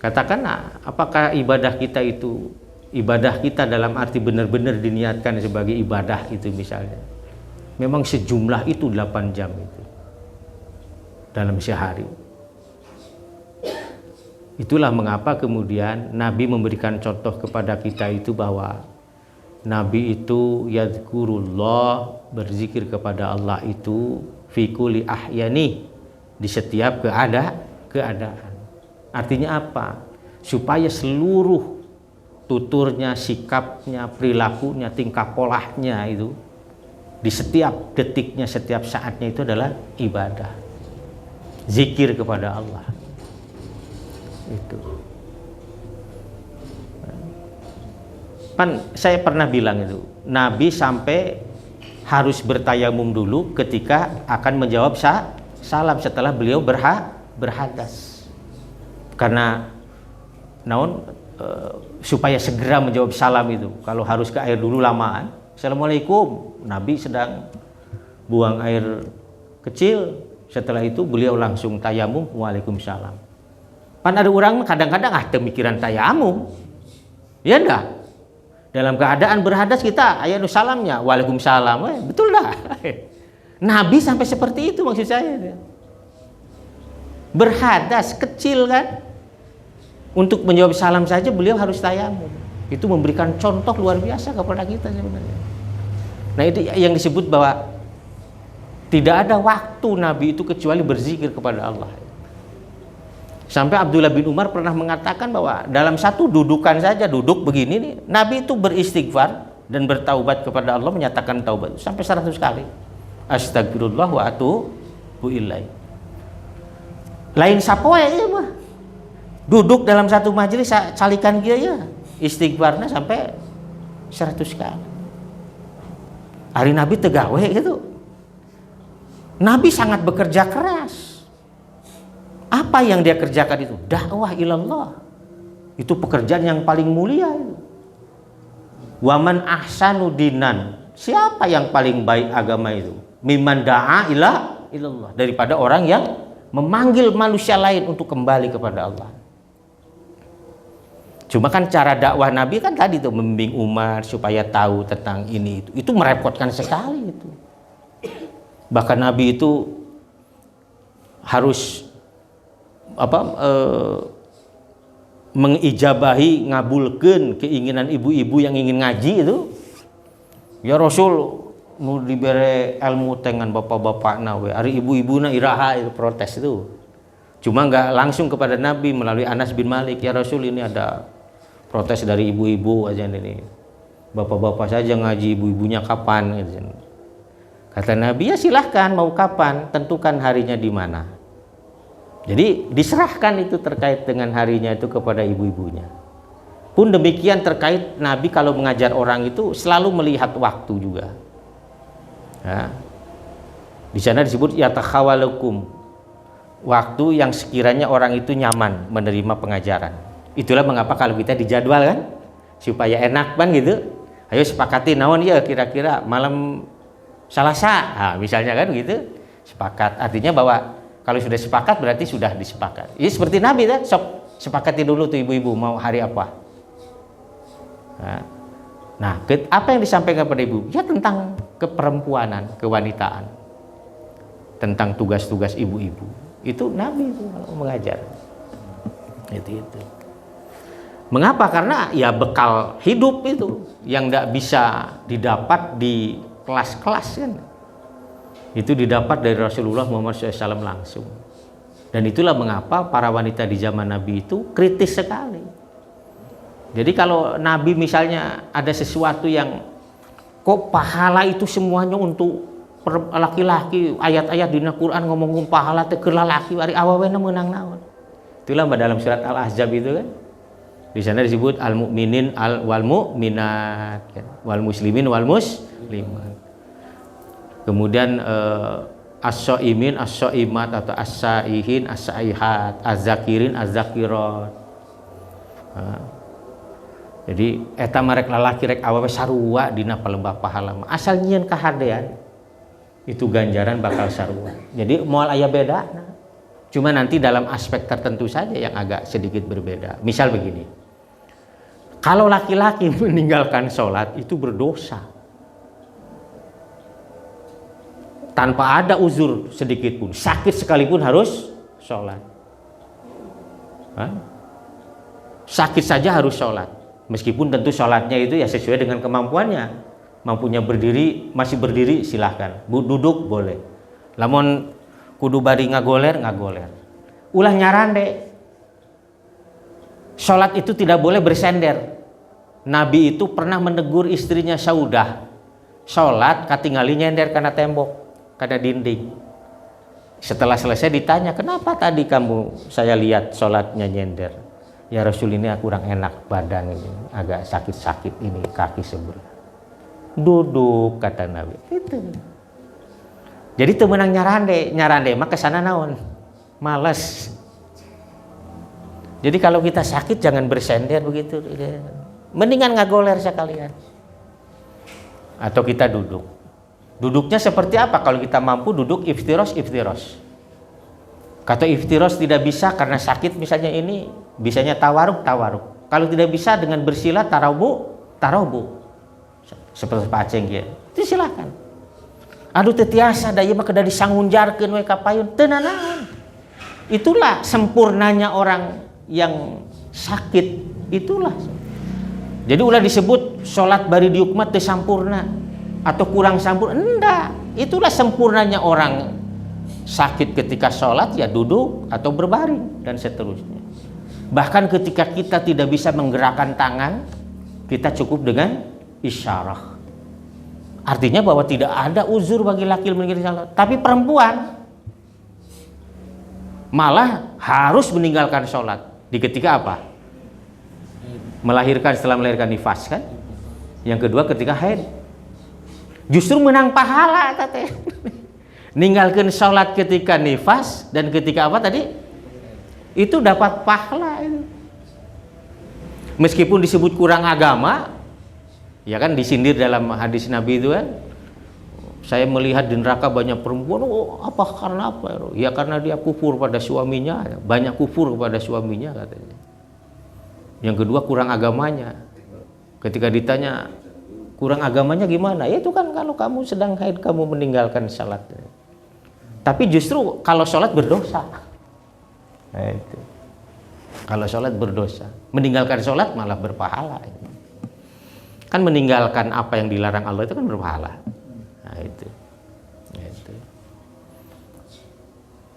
Katakanlah, apakah ibadah kita dalam arti benar-benar diniatkan sebagai ibadah itu misalnya. Memang sejumlah itu 8 jam itu. Dalam sehari. Itulah mengapa kemudian Nabi memberikan contoh kepada kita itu bahwa Nabi itu yadhkurullah, berzikir kepada Allah itu fi kulli ahyani, di setiap keadaan. Artinya apa? Supaya seluruh tuturnya, sikapnya, perilakunya, tingkah polahnya itu di setiap detiknya, setiap saatnya itu adalah ibadah. Zikir kepada Allah. Itu. Saya pernah bilang itu, Nabi sampai harus bertayamum dulu ketika akan menjawab salam setelah beliau berhadas. Karena supaya segera menjawab salam itu, kalau harus ke air dulu lamaan. Assalamualaikum, Nabi sedang buang air kecil, setelah itu beliau langsung tayamum, waalaikumsalam. Pan ada orang kadang-kadang pemikiran tayamum, ya enggak? Dalam keadaan berhadas kita aya nu salamnya, waalaikumsalam, betul dah. Nabi sampai seperti itu maksud saya. Berhadas kecil kan, untuk menjawab salam saja beliau harus tayamum. Itu memberikan contoh luar biasa kepada kita sebenarnya. Nah itu yang disebut bahwa tidak ada waktu Nabi itu kecuali berzikir kepada Allah. Sampai Abdullah bin Umar pernah mengatakan bahwa dalam satu dudukan saja, duduk begini nih, Nabi itu beristighfar dan bertaubat kepada Allah, menyatakan taubat sampai 100 kali. Astagfirullah wa atubu ilaih. Lain sapoe ya mah. Duduk dalam satu majelis calikan dia ya, istighfarnya sampai 100 kali. Hari Nabi tegawe gitu. Nabi sangat bekerja keras. Apa yang dia kerjakan itu? Dakwah ilallah. Itu pekerjaan yang paling mulia itu. Waman ahsanu dinan. Siapa yang paling baik agama itu? Mimman da'a ilallah. Daripada orang yang memanggil manusia lain untuk kembali kepada Allah. Cuma kan cara dakwah Nabi kan tadi tuh membimbing umat supaya tahu tentang ini itu. Itu merepotkan sekali itu. Bahkan Nabi itu harus mengijabahi, ngabulkeun keinginan ibu-ibu yang ingin ngaji itu. Ya Rasul nu dibere ilmu dengan bapak-bapakna we, ari ibu-ibuna iraha itu protes itu. Cuma nggak langsung kepada Nabi melalui Anas bin Malik, ya Rasul ini ada protes dari ibu-ibu aja ini. Bapak-bapak saja ngaji, ibu-ibunya kapan gitu. Kata Nabi, ya silahkan mau kapan, tentukan harinya di mana. Jadi diserahkan itu terkait dengan harinya itu kepada ibu-ibunya. Pun demikian terkait Nabi kalau mengajar orang itu selalu melihat waktu juga. Ya. Di sana disebut yatakhawalukum, waktu yang sekiranya orang itu nyaman menerima pengajaran. Itulah mengapa kalau kita dijadwal kan supaya enak kan gitu. Ayo sepakati naon ya kira-kira malam Selasa, nah, misalnya kan gitu. Sepakat artinya bahwa kalau sudah sepakat berarti sudah disepakat. Ini seperti Nabi kan, sok sepakati dulu tuh ibu-ibu mau hari apa. Nah, apa yang disampaikan kepada ibu? Ya tentang keperempuanan, kewanitaan, tentang tugas-tugas ibu-ibu. Itu Nabi itu mengajar. Itu. Mengapa? Karena ya bekal hidup itu yang tidak bisa didapat di kelas-kelas kan. Itu didapat dari Rasulullah Muhammad SAW langsung. Dan itulah mengapa para wanita di zaman Nabi itu kritis sekali. Jadi kalau Nabi misalnya ada sesuatu yang kok pahala itu semuanya untuk laki-laki, ayat-ayat di Al-Quran ngomongin pahala teh keur lalaki ari awawena meunang naon. Itulah dalam surat Al-Ahzab itu kan. Di sana disebut al-mu'minin wal mu'minat, kan? Wal muslimin wal muslimat. Kemudian as-shaimin, as-shaimat atau as-saihin, as-saihat, az-zakirin, az-zakirat. Jadi eta marek lalaki rek awewe sarua dina palembah pahala. Asal nyieun kahadean itu ganjaran bakal sarua. Jadi moal aya beda. Cuma nanti dalam aspek tertentu saja yang agak sedikit berbeda. Misal begini. Kalau laki-laki meninggalkan sholat itu berdosa. Tanpa ada uzur sedikit pun, sakit sekalipun harus sholat. Sakit saja harus sholat, meskipun tentu sholatnya itu ya sesuai dengan kemampuannya. Mampunya berdiri, masih berdiri silahkan. Duduk boleh. Lamun kudu bari ngagoler. Ulah nyaran deh. Sholat itu tidak boleh bersender. Nabi itu pernah menegur istrinya Saudah. Sholat katingali nyender karena tembok. Karena dinding. Setelah selesai ditanya, kenapa tadi kamu saya lihat sholatnya nyender? Ya Rasul, ini kurang enak badan ini, agak sakit-sakit ini kaki sebelah. Duduk kata Nabi. Itu. Jadi itu menang nyarande mah kesana naon? Males. Jadi kalau kita sakit jangan bersender begitu. Mendingan ngagoler sekalian. Atau kita duduk. Duduknya seperti apa? Kalau kita mampu duduk iftiros. Kata iftiros tidak bisa karena sakit misalnya ini, bisanya tawaruk. Kalau tidak bisa dengan bersila tarobu. Seperti Pak Aceng ya. Itu silakan. Aduh tetiasa daya mah kedah disangunjarkeun we ka payun teu naon. Itulah sempurnanya orang yang sakit, itulah. Jadi ulah disebut salat bari diuk mah teu sampurna atau kurang sempurna. Enggak, itulah sempurnanya orang sakit ketika sholat ya duduk atau berbaring dan seterusnya. Bahkan ketika kita tidak bisa menggerakkan tangan, kita cukup dengan isyarah. Artinya bahwa tidak ada uzur bagi laki-laki meninggalkan sholat. Tapi perempuan malah harus meninggalkan sholat di ketika apa? Melahirkan, setelah melahirkan nifas kan. Yang kedua ketika haid. Justru menang pahala tete. Ninggalkan sholat ketika nifas dan ketika apa tadi? Itu dapat pahala itu. Meskipun disebut kurang agama, ya kan disindir dalam hadis Nabi itu kan. Saya melihat di neraka banyak perempuan, apa karena apa? Ya karena dia kufur pada suaminya, banyak kufur kepada suaminya katanya. Yang kedua kurang agamanya. Ketika ditanya kurang agamanya gimana? Ya itu kan kalau kamu sedang haid kamu meninggalkan salat. Tapi justru kalau sholat berdosa. Nah, itu. Kalau sholat berdosa, meninggalkan sholat malah berpahala. Kan meninggalkan apa yang dilarang Allah itu kan berpahala. Nah, itu.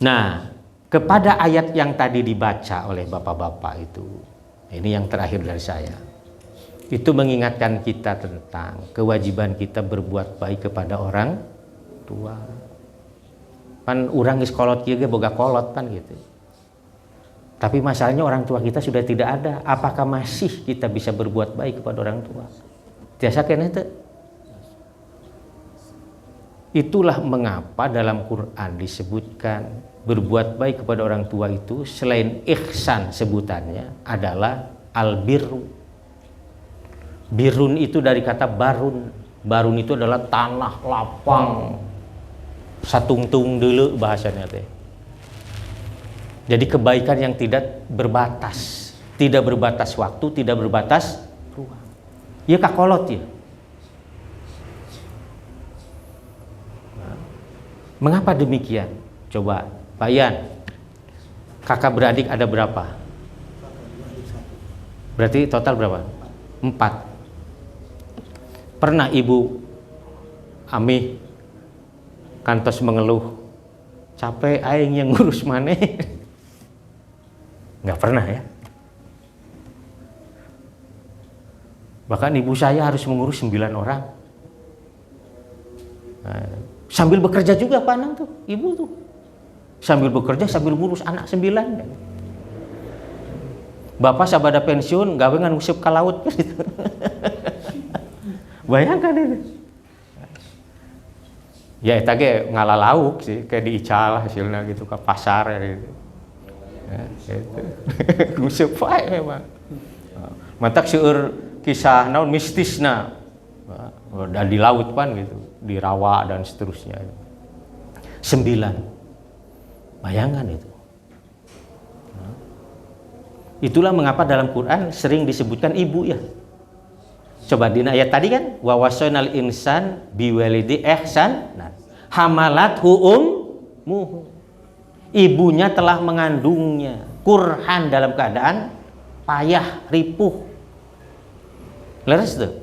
Nah, kepada ayat yang tadi dibaca oleh bapak-bapak itu, ini yang terakhir dari saya. Itu mengingatkan kita tentang kewajiban kita berbuat baik kepada orang tua. Kan orang geus kolot kieu ge boga kolot kan gitu. Tapi masalahnya orang tua kita sudah tidak ada. Apakah masih kita bisa berbuat baik kepada orang tua? Tiasa keneh teu? Itulah mengapa dalam Quran disebutkan berbuat baik kepada orang tua itu selain ihsan sebutannya adalah albirru. Birun itu dari kata barun. Barun itu adalah tanah lapang. Satungtung dulu bahasanya teh. Jadi kebaikan yang tidak berbatas. Tidak berbatas waktu, tidak berbatas ruang. Ya kakolot ya. Mengapa demikian? Coba Pak Ian, kakak beradik ada berapa? Berarti total berapa? 4. Pernah ibu Ami kantos mengeluh capek aing yang ngurus maneh? Nggak pernah ya. Bahkan ibu saya harus mengurus 9 orang. Nah, sambil bekerja juga panang tuh ibu tuh. Sambil bekerja sambil ngurus anak 9. Bapak sabada pensiun gawe ngan nguseup ka laut gitu. Bayangkan itu. Ya eta ge ngalalauk sih kayak diical hasilnya gitu ke pasar gitu. Ya, gitu. Nguseup wae memang. Mantak seueur kisah naon mistisna. Dan di laut pan gitu, di rawa dan seterusnya. 9. Bayangan itu. Itulah mengapa dalam Quran sering disebutkan ibu ya. Coba di ayat tadi kan wa wasainal insan biwalidi ihsan. Nah, hamalathu ummuhu. Ibunya telah mengandungnya kurhan dalam keadaan payah, ripuh. Leres tuh.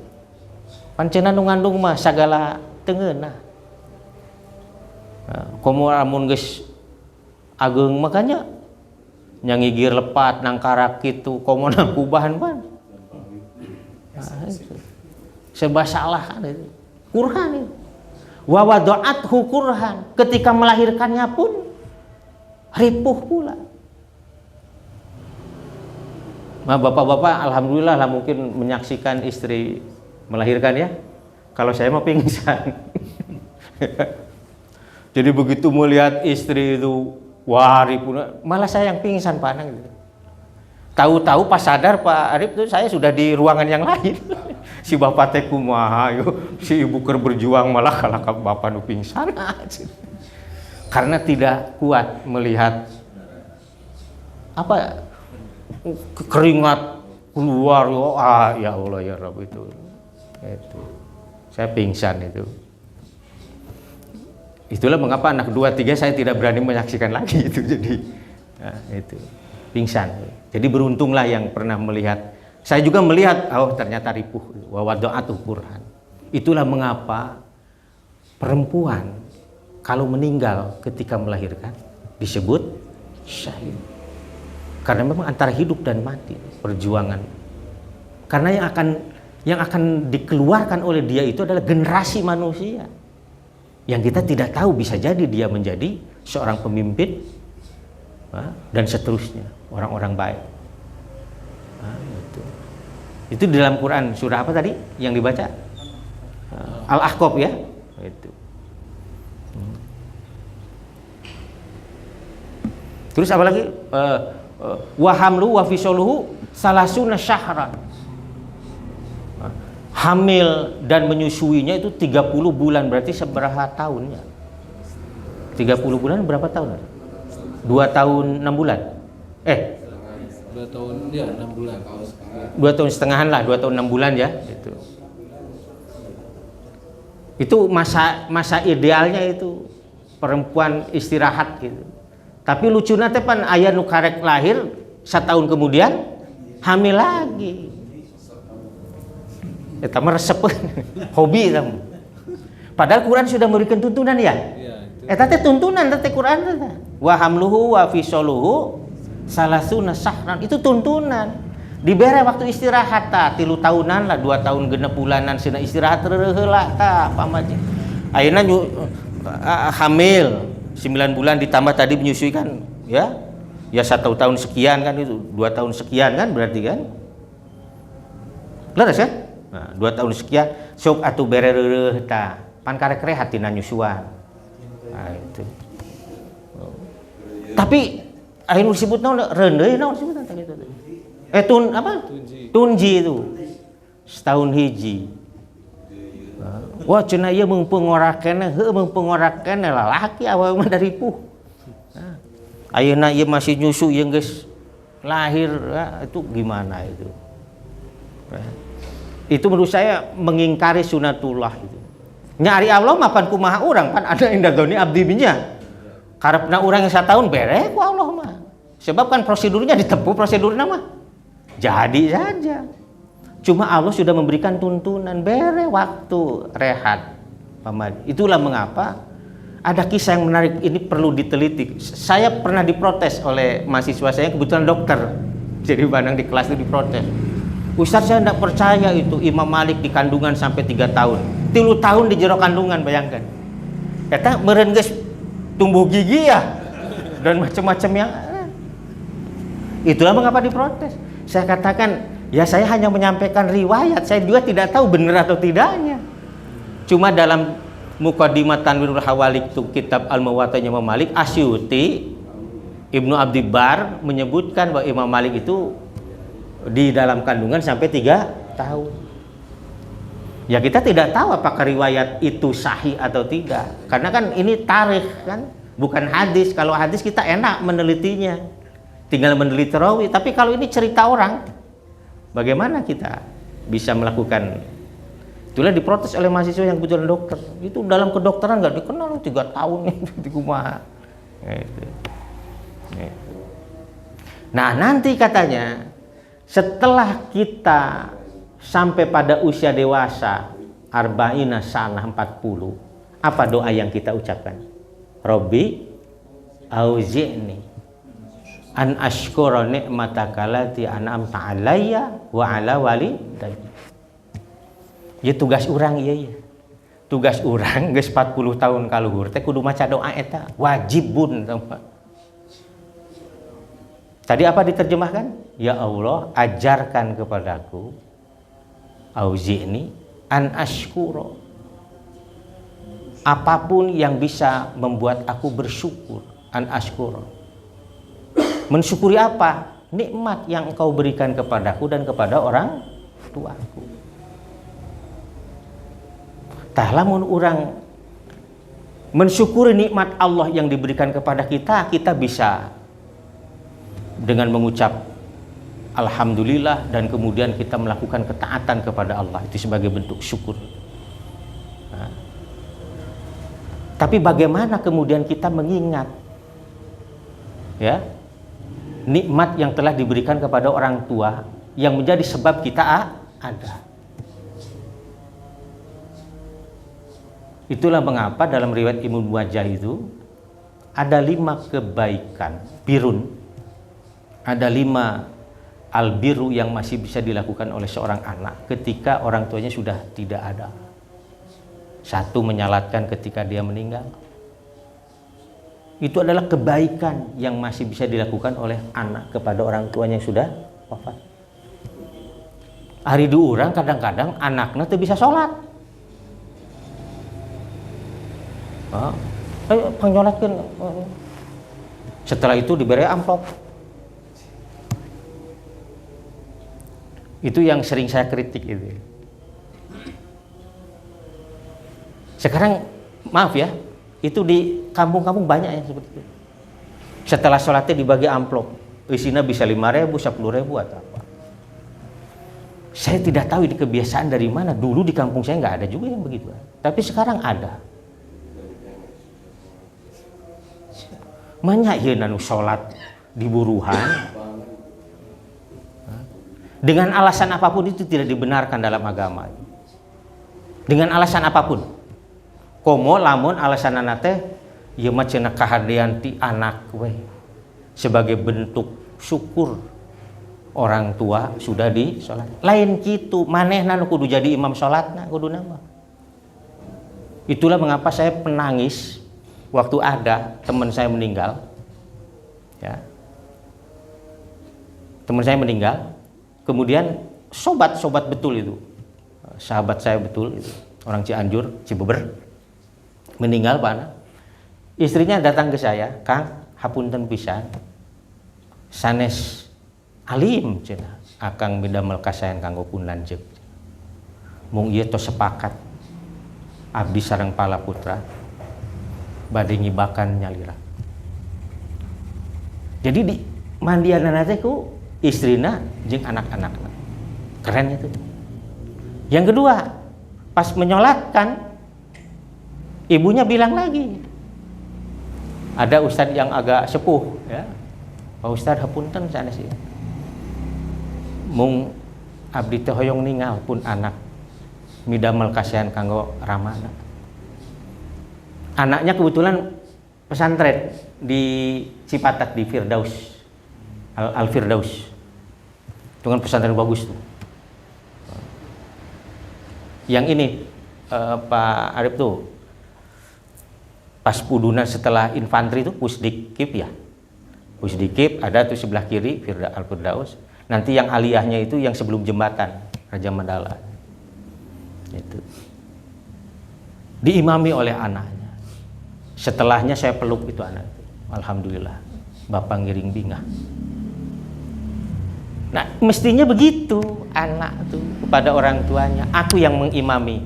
Pancena nu ngandung mah sagala teu ngeunah. Nah, komo amun geus ageung makanya nyangigir lepat nang karak kitu komo nang kubahan pan. Nah, serba salah kan itu. Kurhan itu. Wa wada'athu kurhan. Ketika melahirkannya pun ripuh pula. Nah, bapak-bapak alhamdulillah lah mungkin menyaksikan istri melahirkan ya. Kalau saya mah pingsan. Jadi begitu melihat istri itu wah ripuh, malah saya yang pingsan panang gitu. Tahu-tahu pas sadar Pak Arif tuh saya sudah di ruangan yang lain. Si bapak teh kumaha yo, si ibu keur berjuang malah kalah ka bapak nu pingsan. Karena tidak kuat melihat apa keringat keluar yo, ya Allah ya Rabb itu. Saya pingsan itu. Itulah mengapa anak 2, 3 saya tidak berani menyaksikan lagi itu jadi nah, itu pingsan. Jadi beruntunglah yang pernah melihat. Saya juga melihat, oh ternyata ripuh. Wa wada'atuh kurhan. Itulah mengapa perempuan kalau meninggal ketika melahirkan disebut syahid. Karena memang antara hidup dan mati perjuangan. Karena yang akan dikeluarkan oleh dia itu adalah generasi manusia yang kita tidak tahu, bisa jadi dia menjadi seorang pemimpin dan seterusnya, orang-orang baik. Itu di dalam Quran surah apa tadi yang dibaca? Al-Ahqaf ya. Itu. Terus apa lagi? Wa hamlu wa fisoluhu salasuna syahran. Hamil dan menyusuinya itu 30 bulan, berarti seberapa tahunnya? 30 bulan berapa tahun? 2 tahun 6 bulan? 2 tahun ya 6 bulan. 2 tahun setengahan lah, 2 tahun 6 bulan ya. Itu masa idealnya itu perempuan istirahat gitu. Tapi lucunya teh pan aya nu karek lahir 1 tahun kemudian hamil lagi. Eta mah resep hobi eta. Padahal Quran sudah memberikan tuntunan ya. Eta teh tuntunan teh Quran teh. Wa hamluhu wa fisoluhu salasuna syahran, itu tuntunan. Dibere waktu istirahat tah 3 tahunan lah, 2 tahun genep bulanan sina istirahat heula tah pamaji. Ayeuna hamil 9 bulan ditambah tadi menyusui kan ya 1 tahun sekian kan, itu 2 tahun sekian kan berarti kan leres kan. Nah, 2 tahun sekian sok atuh bere reureuh tah pan karek rehat tina nyusuan. Nah, itu. Tapi ayeuna disebut naon reundeui naon disebut tah gitu. Tunji itu setahun hiji. Wah cenah ieu meung pengorakeun lalaki awewe mah dari puh. Ayeuna ieu masih nyusu ieu geus lahir, itu gimana itu? Itu menurut saya mengingkari sunatullah itu. Nyari Allah mah pan kumaha urang, pan ada inda doni abdi binya. Karepna urang yang 1 tahun bere ku Allah mah. Sebab kan prosedurnya ditempuh prosedurna mah. Jadi saja. Cuma Allah sudah memberikan tuntunan, bere waktu rehat. Itulah mengapa ada kisah yang menarik, ini perlu diteliti. Saya pernah diprotes oleh mahasiswa saya, kebetulan dokter. Jadi bandang di kelas itu diprotes. Ustaz, saya tidak percaya itu Imam Malik di kandungan sampai 3 tahun. 3 tahun di jero kandungan, bayangkan. Eta meureun geus tumbuh gigi ya. Dan macam-macam yang itulah mengapa diprotes. Saya katakan, ya saya hanya menyampaikan riwayat, saya juga tidak tahu benar atau tidaknya. Cuma dalam Muqaddimah Tanwirul Hawalik itu kitab Al-Muwatta'nya Imam Malik, Asyuti Ibnu Abdi Bar menyebutkan bahwa Imam Malik itu di dalam kandungan sampai 3 tahun. Ya kita tidak tahu apakah riwayat itu sahih atau tidak, karena kan ini tarikh kan, bukan hadis. Kalau hadis kita enak menelitinya, tinggal meneliti rawi. Tapi kalau ini cerita orang, bagaimana kita bisa melakukan? Itulah diprotes oleh mahasiswa yang kebetulan dokter. Itu dalam kedokteran nggak dikenal 3 tahun di kumaha. Nah nanti katanya setelah kita sampai pada usia dewasa arba'ina sanah 40, apa doa yang kita ucapkan? Robbi auzi'ni an ashkura ni'mataka allati an'amta 'alayya wa 'ala walidayya. Ya tugas urang ieu ya. Tugas urang geus 40 tahun kaluhur teh kudu maca doa eta, wajibun. Tadi apa diterjemahkan? Ya Allah, ajarkan kepadaku auzi'ni an ashkura, apapun yang bisa membuat aku bersyukur. An ashkura, mensyukuri apa? Nikmat yang engkau berikan kepadaku dan kepada orang tuaku. Tah lamun urang mensyukuri nikmat Allah yang diberikan kepada kita, kita bisa dengan mengucap alhamdulillah dan kemudian kita melakukan ketaatan kepada Allah, itu sebagai bentuk syukur. Nah, tapi bagaimana kemudian kita mengingat ya nikmat yang telah diberikan kepada orang tua yang menjadi sebab kita ada. Itulah mengapa dalam riwayat Ibnu Majah itu ada 5 kebaikan birun, ada 5 albiru yang masih bisa dilakukan oleh seorang anak ketika orang tuanya sudah tidak ada. 1, menyalatkan ketika dia meninggal. Itu adalah kebaikan yang masih bisa dilakukan oleh anak kepada orang tuanya yang sudah wafat. Hari diurang kadang-kadang anaknya tuh bisa sholat. Ayo penyolatkan. Setelah itu diberi amplop. Itu yang sering saya kritik itu. Sekarang maaf ya, itu di kampung-kampung banyak yang seperti itu. Setelah sholatnya dibagi amplop, isinya bisa 5.000, 10.000 atau apa. Saya tidak tahu ini kebiasaan dari mana. Dulu di kampung saya nggak ada juga yang begitu. Tapi sekarang ada. Banyak ya nanu sholat di buruhan. Dengan alasan apapun itu tidak dibenarkan dalam agama. Dengan alasan apapun. Komo lamun alasan anate ya macana kahadean ti anak we. Sebagai bentuk syukur orang tua sudah di sholat. Lain gitu, manehna nu kudu jadi imam sholatna kudu nama. Itulah mengapa saya penangis waktu ada teman saya meninggal. Ya. Teman saya meninggal. Kemudian sobat betul itu, sahabat saya betul itu, orang Cianjur, Cibeber, meninggal Pak. Istrinya datang ke saya, Kang, hapunten pisan, sanes alim cenah, akang midamel kasayan kanggo pun lanjut. Mung ieu tos sepakat, abdi sareng pala putra, bade ngibakan nyalira. Jadi di mandianana teh ku istrina jeung anak-anakna. Keren itu. Yang kedua, pas menyolatkan ibunya bilang lagi. Ada ustadz yang agak sepuh ya. Pak Ustadz hapunten sanes ieu. Mung abdi teh hoyong ningal pun anak midamel kasihan kanggo ramana. Anaknya kebetulan pesantren di Cipatat di Firdaus. Al-Firdaus. Itu kan pesantren bagus tuh. Yang ini Pak Arif tuh pas pudunan setelah infanteri itu Pusdikip ya. Pusdikip ada tuh sebelah kiri Al-Firdaus. Nanti yang aliyahnya itu yang sebelum jembatan Raja Mandala. Itu. Diimami oleh anaknya. Setelahnya saya peluk itu anak. Alhamdulillah. Bapak ngiring bingah. Nah, mestinya begitu anak tuh kepada orang tuanya. Aku yang mengimami.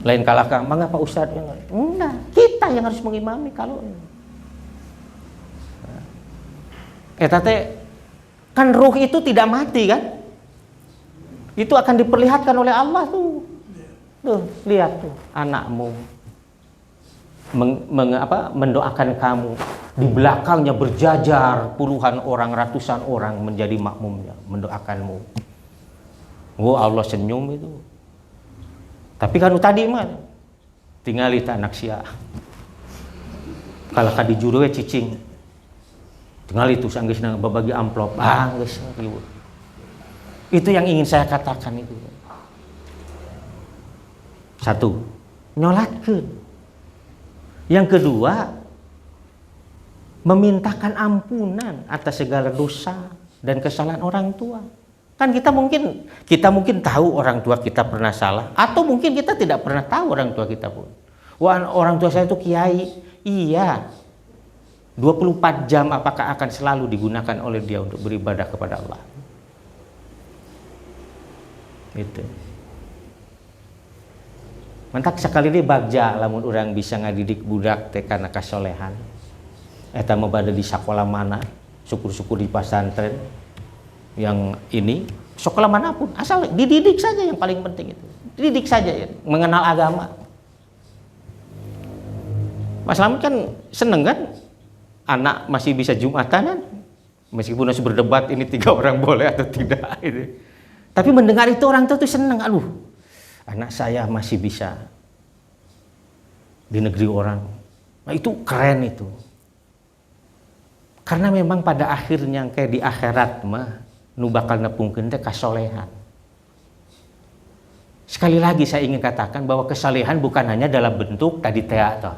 Lain kalahkah, mengapa Ustadz? Enggak, kita yang harus mengimami kalau kan ruh itu tidak mati kan? Itu akan diperlihatkan oleh Allah tuh. Tuh, lihat tuh anakmu mendoakan kamu. Di belakangnya berjajar puluhan orang, ratusan orang menjadi makmumnya, mendoakanmu. Oh, Allah senyum itu. Tapi kan tadi mah tinggal itu anak sia. Kalau kadi juru we cicing. Tinggal itu sanggeusna babagi amplop, geus ribut. Itu yang ingin saya katakan itu. 1, nyolatkeun. Yang kedua, memintakan ampunan atas segala dosa dan kesalahan orang tua. Kan kita mungkin tahu orang tua kita pernah salah, atau mungkin kita tidak pernah tahu orang tua kita pun. Wah, orang tua saya itu kiai. Iya. 24 jam apakah akan selalu digunakan oleh dia untuk beribadah kepada Allah? Gitu. Mantak sekali ini bagja lamun orang bisa ngadidik budak teh kana kasolehan. Eta mah bade di sekolah mana, syukur-syukur di pesantren yang ini, sekolah manapun, asal dididik saja yang paling penting itu. Dididik saja ya, mengenal agama. Mas Lamun kan seneng kan anak masih bisa Jumatanan, meskipun harus berdebat ini 3 orang boleh atau tidak itu. Tapi mendengar itu orang tua tuh seneng, aduh, anak saya masih bisa di negeri orang. Nah, itu keren itu. Karena memang pada akhirnya kayak di akhirat mah nu bakal nepungkeun teh kasolehan. Sekali lagi saya ingin katakan bahwa kesalehan bukan hanya dalam bentuk tadi teh atau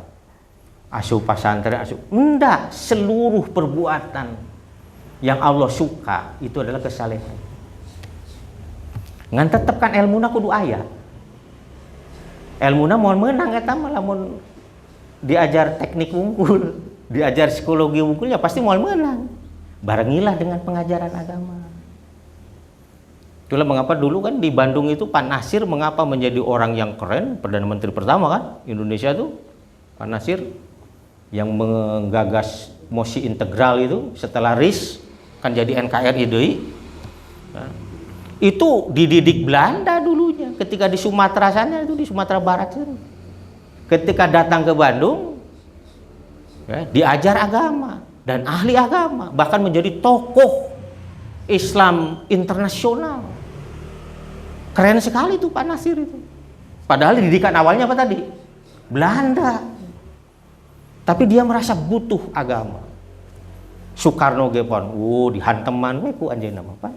asuh pasantren, asuh enggak, seluruh perbuatan yang Allah suka itu adalah kesalehan. Ngan tetep kan ilmuna kudu aya. Ilmuna mau menang eta mah lamun diajar teknik wungkul, diajar psikologi wungkul ya pasti mau menang. Barengilah dengan pengajaran agama. Itulah mengapa dulu kan di Bandung itu Pak Nasir mengapa menjadi orang yang keren, Perdana Menteri pertama kan Indonesia tuh Pak Nasir yang menggagas mosi integral itu setelah RIS kan jadi NKRI deui. Nah, itu dididik Belanda dulunya ketika di Sumatera sana, itu di Sumatera Barat sana. Ketika datang ke Bandung ya, diajar agama dan ahli agama, bahkan menjadi tokoh Islam internasional. Keren sekali tuh Pak Nasir itu. Padahal didikan awalnya apa tadi? Belanda. Tapi dia merasa butuh agama. Soekarno gepon, dihanteman we ku anjeunna mah Pak.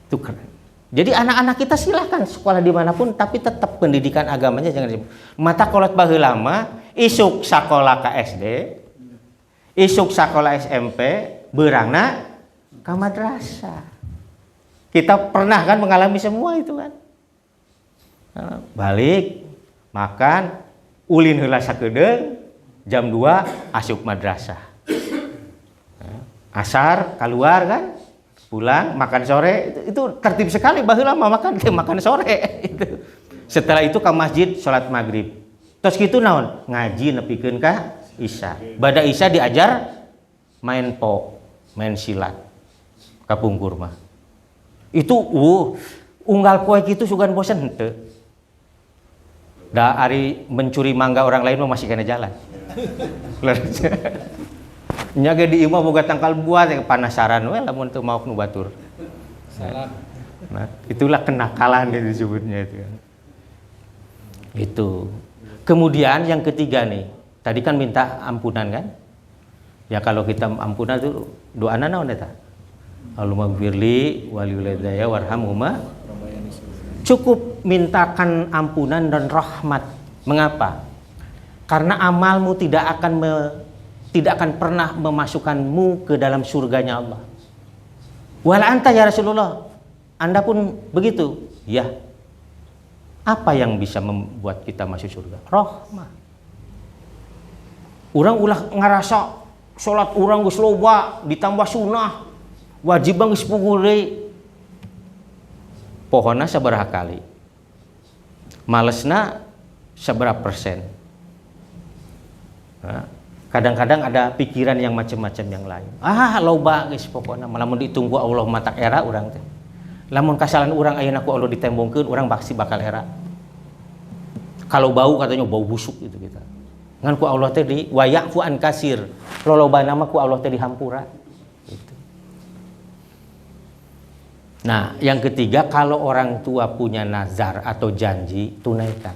Itu keren. Jadi anak-anak kita silahkan sekolah dimanapun, tapi tetap pendidikan agamanya jangan. Mata kolot baheula mah isuk sakola ka SD, isuk sakola SMP, beurangna ka madrasah. Kita pernah kan mengalami semua itu kan. Balik, makan, ulin heula sakedeung, jam 2 asup madrasah. Asar keluar kan, pulang makan sore, itu tertib sekali baheula mah makan sore itu. Setelah itu ke masjid salat maghrib. Terus gitu naon? Ngaji nepikeun ka Isya. Bada Isya diajar main main silat. Kapungkur mah. Itu unggal poe kitu sugan bosen henteu. Da ari mencuri mangga orang lain mah masih kena jalan. Nya ge di imah boga tangkal buah panasaran we lamun teu maok nu batur. Salah. Nah, itulah kenakalan yang disebutnya itu kan. Itu. Kemudian yang ketiga nih, tadi kan minta ampunan kan? Ya kalau kita ampunan itu doana naon eta? Allahumma gfirli waliuladaya warhamhuma. Cukup mintakan ampunan dan rahmat. Mengapa? Karena amalmu tidak akan pernah memasukkanmu ke dalam surganya Allah. Wala anta ya Rasulullah, Anda pun begitu. Ya. Apa yang bisa membuat kita masuk surga? Rahmah. Urang ulah ngarasa salat urang geus loba ditambah sunnah, wajib geus puguh deui. Pohonna sabaraha kali? Malesna sabaraha persen? Nah, kadang-kadang ada pikiran yang macam-macam yang lain. Loba geus pokona lamun ditunggu Allah matak era urang teh. Lamun kasalan urang ayeuna ku Allah ditembongkeun, urang pasti bakal era. Kalau bau katanya bau busuk gitu kita. Ngan ku Allah teh di wayafu an kasir. Lolobana mah ku Allah teh dihampura. Gitu. Nah, yang ketiga kalau orang tua punya nazar atau janji, tunaikan.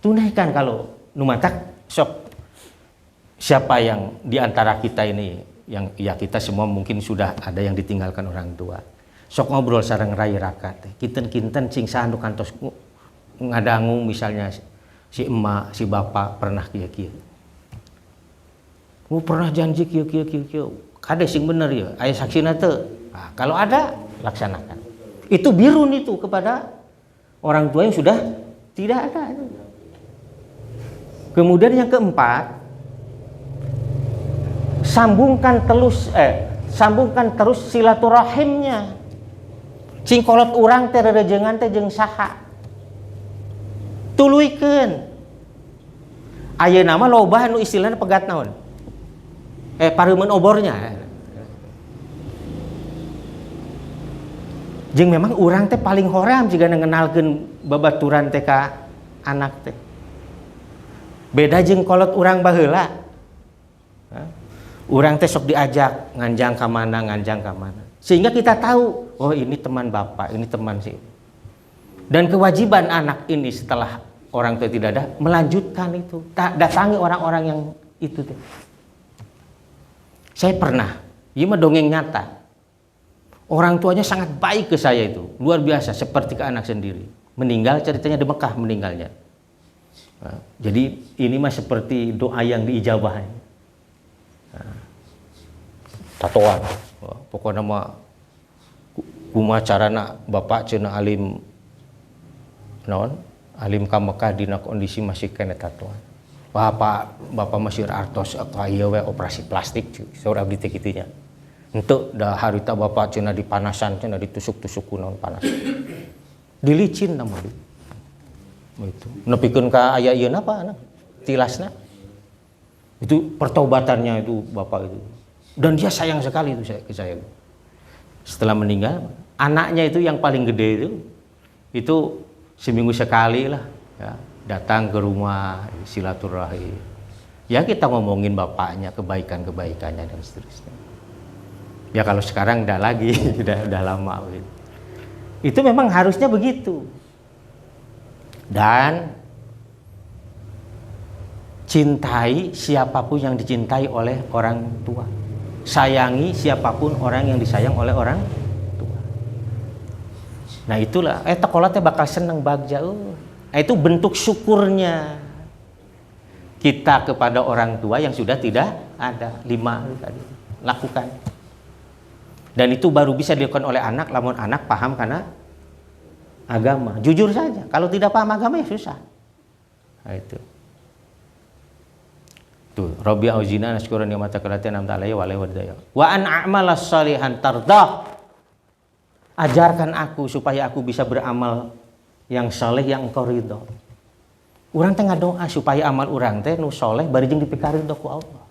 Tunaikan kalau numatak sok siapa yang diantara kita ini yang ya kita semua mungkin sudah ada yang ditinggalkan orang tua. Sok ngobrol sareng rai raka teh. Kinten-kinten cing saha nu kantos ngadangu misalnya si emak, si bapak pernah kieu-kieu. Pernah janji kieu-kieu. Kade sing bener ya, aya saksina teu. Nah, kalau ada laksanakan. Itu birun itu kepada orang tua yang sudah tidak ada. Kemudian yang keempat, sambungkan terus silaturahimnya. Cingkolot urang teh rerejengan teh jeung saha. Tuluikeun. Ayeuna mah loba anu istilahna pegat naon? Pareumeun obornya. Jeung memang urang teh paling hoream jiga ngenalkeun babaturan teh ka anak teh. Beda jeung kolot urang baheula. Urang teh sok diajak nganjang ka mana. Sehingga kita tahu, oh ini teman bapak, ini teman si. Dan kewajiban anak ini setelah orang tua tidak ada, melanjutkan itu. Datangi orang-orang yang itu. Saya pernah, ini mah dongeng nyata. Orang tuanya sangat baik ke saya itu, luar biasa, seperti ke anak sendiri. Meninggal, ceritanya di Mekah meninggalnya. Nah, jadi ini mah seperti doa yang diijabah. Nah, tatoan, pokoknya mah kumaha carana bapak cenah alim naon alim ka Mekah dina kondisi masih kena tatoan. Bapak masih artos ieu we operasi plastik saur abdi teh kitu nya. Henteu da harita bapak cenah dipanasan cenah ditusuk-tusuk ku naon panas. Dilicin nama itu. Itu nepikeun ka aya ieu apa anak tilasna. Itu pertaubatannya itu bapak itu. Dan dia sayang sekali itu ke saya. Setelah meninggal, anaknya itu yang paling gede itu seminggu sekali lah ya, datang ke rumah silaturahim. Ya kita ngomongin bapaknya, kebaikannya dan seterusnya. Ya kalau sekarang udah lagi, udah lama gitu. Itu memang harusnya begitu. Dan cintai siapapun yang dicintai oleh orang tua. Sayangi siapapun orang yang disayang oleh orang tua. Nah itulah, takolatnya bakal seneng bagja. Nah, itu bentuk syukurnya kita kepada orang tua yang sudah tidak ada. 5 tadi lakukan. Dan itu baru bisa dilakukan oleh anak, lamun anak paham karena agama. Jujur saja, kalau tidak paham agama ya susah. Nah itu. Tuh, Rabbi auzina nasykura ni'mataka allati an'amta 'alayya wa 'ala walidayya. Wa an a'mala shalihan tardah. Ajarkan aku supaya aku bisa beramal yang saleh yang engkau ridho. Urang teh ngadoa supaya amal urang teh nu saleh bari jeung dipikari ridho ku Allah.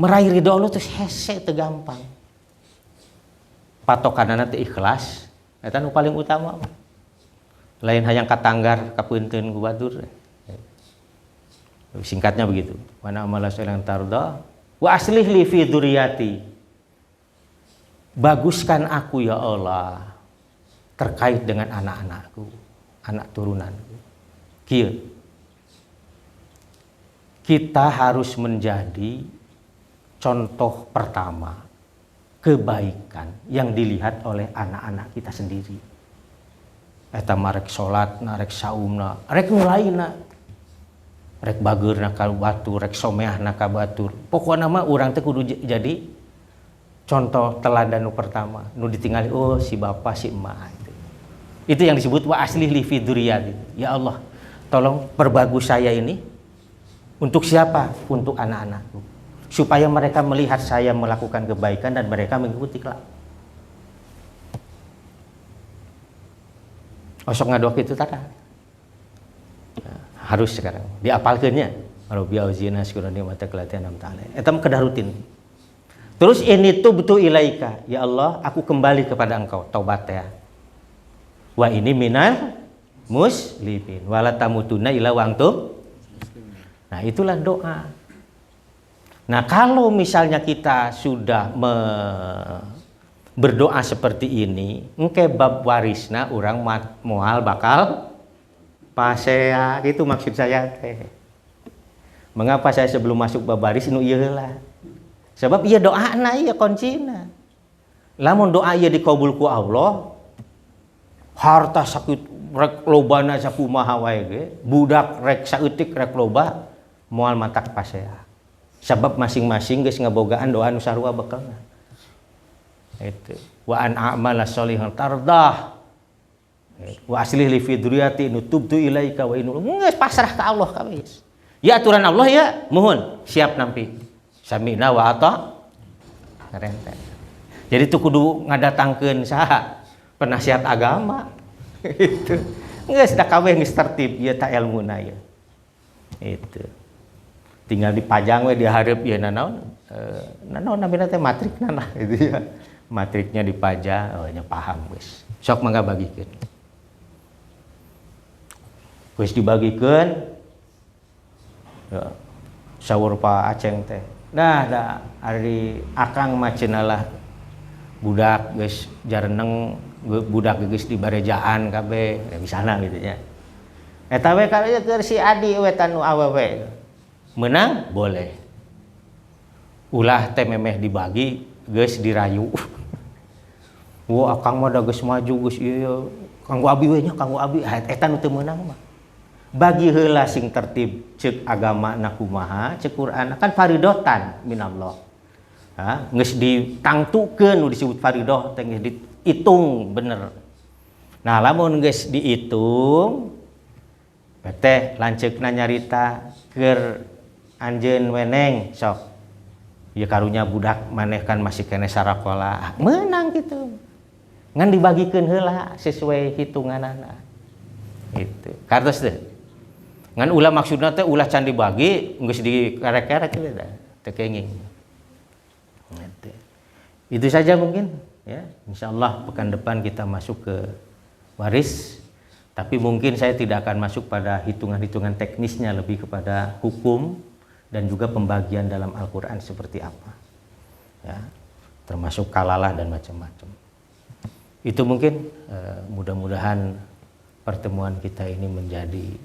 Meraih ridho Allah teh hese teu gampang. Patokanana teh ikhlas, eta nu paling utama. Lain hayang katanggar kapeunteun ku batur. Singkatnya begitu. Wa amala shalihan tarda wa aslih li fi dzurriyyati. Baguskan aku ya Allah terkait dengan anak-anakku, anak turunanku. Kieu. Kita harus menjadi contoh pertama kebaikan yang dilihat oleh anak-anak kita sendiri. Eta marek salatna, rek saumna, rek nu lainna. Rek bageurna ka batur, rek someahna ka batur. Pokona mah urang teh kudu jadi contoh teladan nu pertama, nu ditinggali oh si bapa si emak itu. Itu yang disebut wa aslih li fi dzurriyyati. Ya Allah, tolong perbagus saya ini untuk siapa? Untuk anak-anakku. Supaya mereka melihat saya melakukan kebaikan dan mereka mengikuti kelak. Osok ngadok itu tata. Harus sekarang diapalkeunnya Rabbi auzina syukran ni'mataka allati an'amta 'alayya. Eta kedah rutin. Terus ini tuh betul ilaika, ya Allah, aku kembali kepada Engkau, taubat ya. Wa ini minal muslimin wala tamutunna illa wa antum. Nah, itulah doa. Nah, kalau misalnya kita sudah berdoa seperti ini, engke bab warisna urang moal bakal pasea, gitu maksud saya teh. Mengapa saya sebelum masuk bab waris nu ieu heula? Sebab ieu doana ieu kuncina. Lamun doa ieu dikabul ku Allah, harta sakit rek lobana sakumaha wae ge, budak rek saeutik rek loba moal matak pasea. Sebab masing-masing geus ngabogaan doa nu sarua bekelna. Itu. Wa an a'mala sholihan tardah. Wa aslih li fi dzurriyyati nutubtu ilaika wa inul geus pasrah ka Allah kabeh. Ya aturan Allah ya, mohon siap nampi. Sami'na wa ata. Karenten. Jadi tu kudu ngadatangkeun saha? Penasihat agama. Itu. Geus da kabeh geus tertib ieu ta ilmuna ieu. Itu. Tinggal dipajang we di hareup ieu nanaon? Nanaon namina teh matrikna lah gitu ya. Matriknya dipajang, oh nya paham geus. Sok mangga bagikeun. Geus dibagikeun ya, saur Pak Aceng teh. Nah, da ari akang mah cenah lah budak geus jareneng budak geus di barejaan kabeh bisana gitu nya. Eta we keur si Adi we tanu awewe. Menang boleh. Ulah teh memeh dibagi geus dirayu. Wah akang mah da geus maju geus ieu kanggo abi we nya kanggo abi eta nu teu meunang mah. Bagi heula sing tertib ceuk agama na kumaha ceuk Quran kan faridotan minallah. Ha geus ditangtukeun nu disebut faridoh teh geus diitung bener. Nah lamun geus diitung teh lanceukna nyarita keur anjeun weneng sok. Ya karunya budak maneh kan masih kene sarakola. Menang gitu. Ngan dibagikeun heula sesuai hitunganana. Gitu. Kartos teh. Ngan ulah maksudna teh ulah can dibagi geus dikerek-kerek teh teu kenging. Gitu. Itu saja mungkin ya. Insyaallah pekan depan kita masuk ke waris. Tapi mungkin saya tidak akan masuk pada hitungan-hitungan teknisnya, lebih kepada hukum dan juga pembagian dalam Al-Quran seperti apa. Ya, termasuk kalalah dan macam-macam. Itu mungkin mudah-mudahan pertemuan kita ini menjadi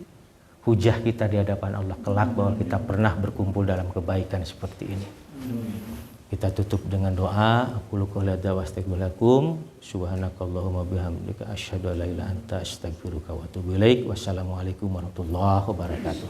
hujah kita di hadapan Allah kelak bahwa kita pernah berkumpul dalam kebaikan seperti ini. Kita tutup dengan doa. Aqulu qouli hadza wa astaghfirullakum subhanakallahumma bihamdika asyhadu an la ilaha illa anta astaghfiruka wa atubu ilaik. Wassalamualaikum warahmatullahi wabarakatuh.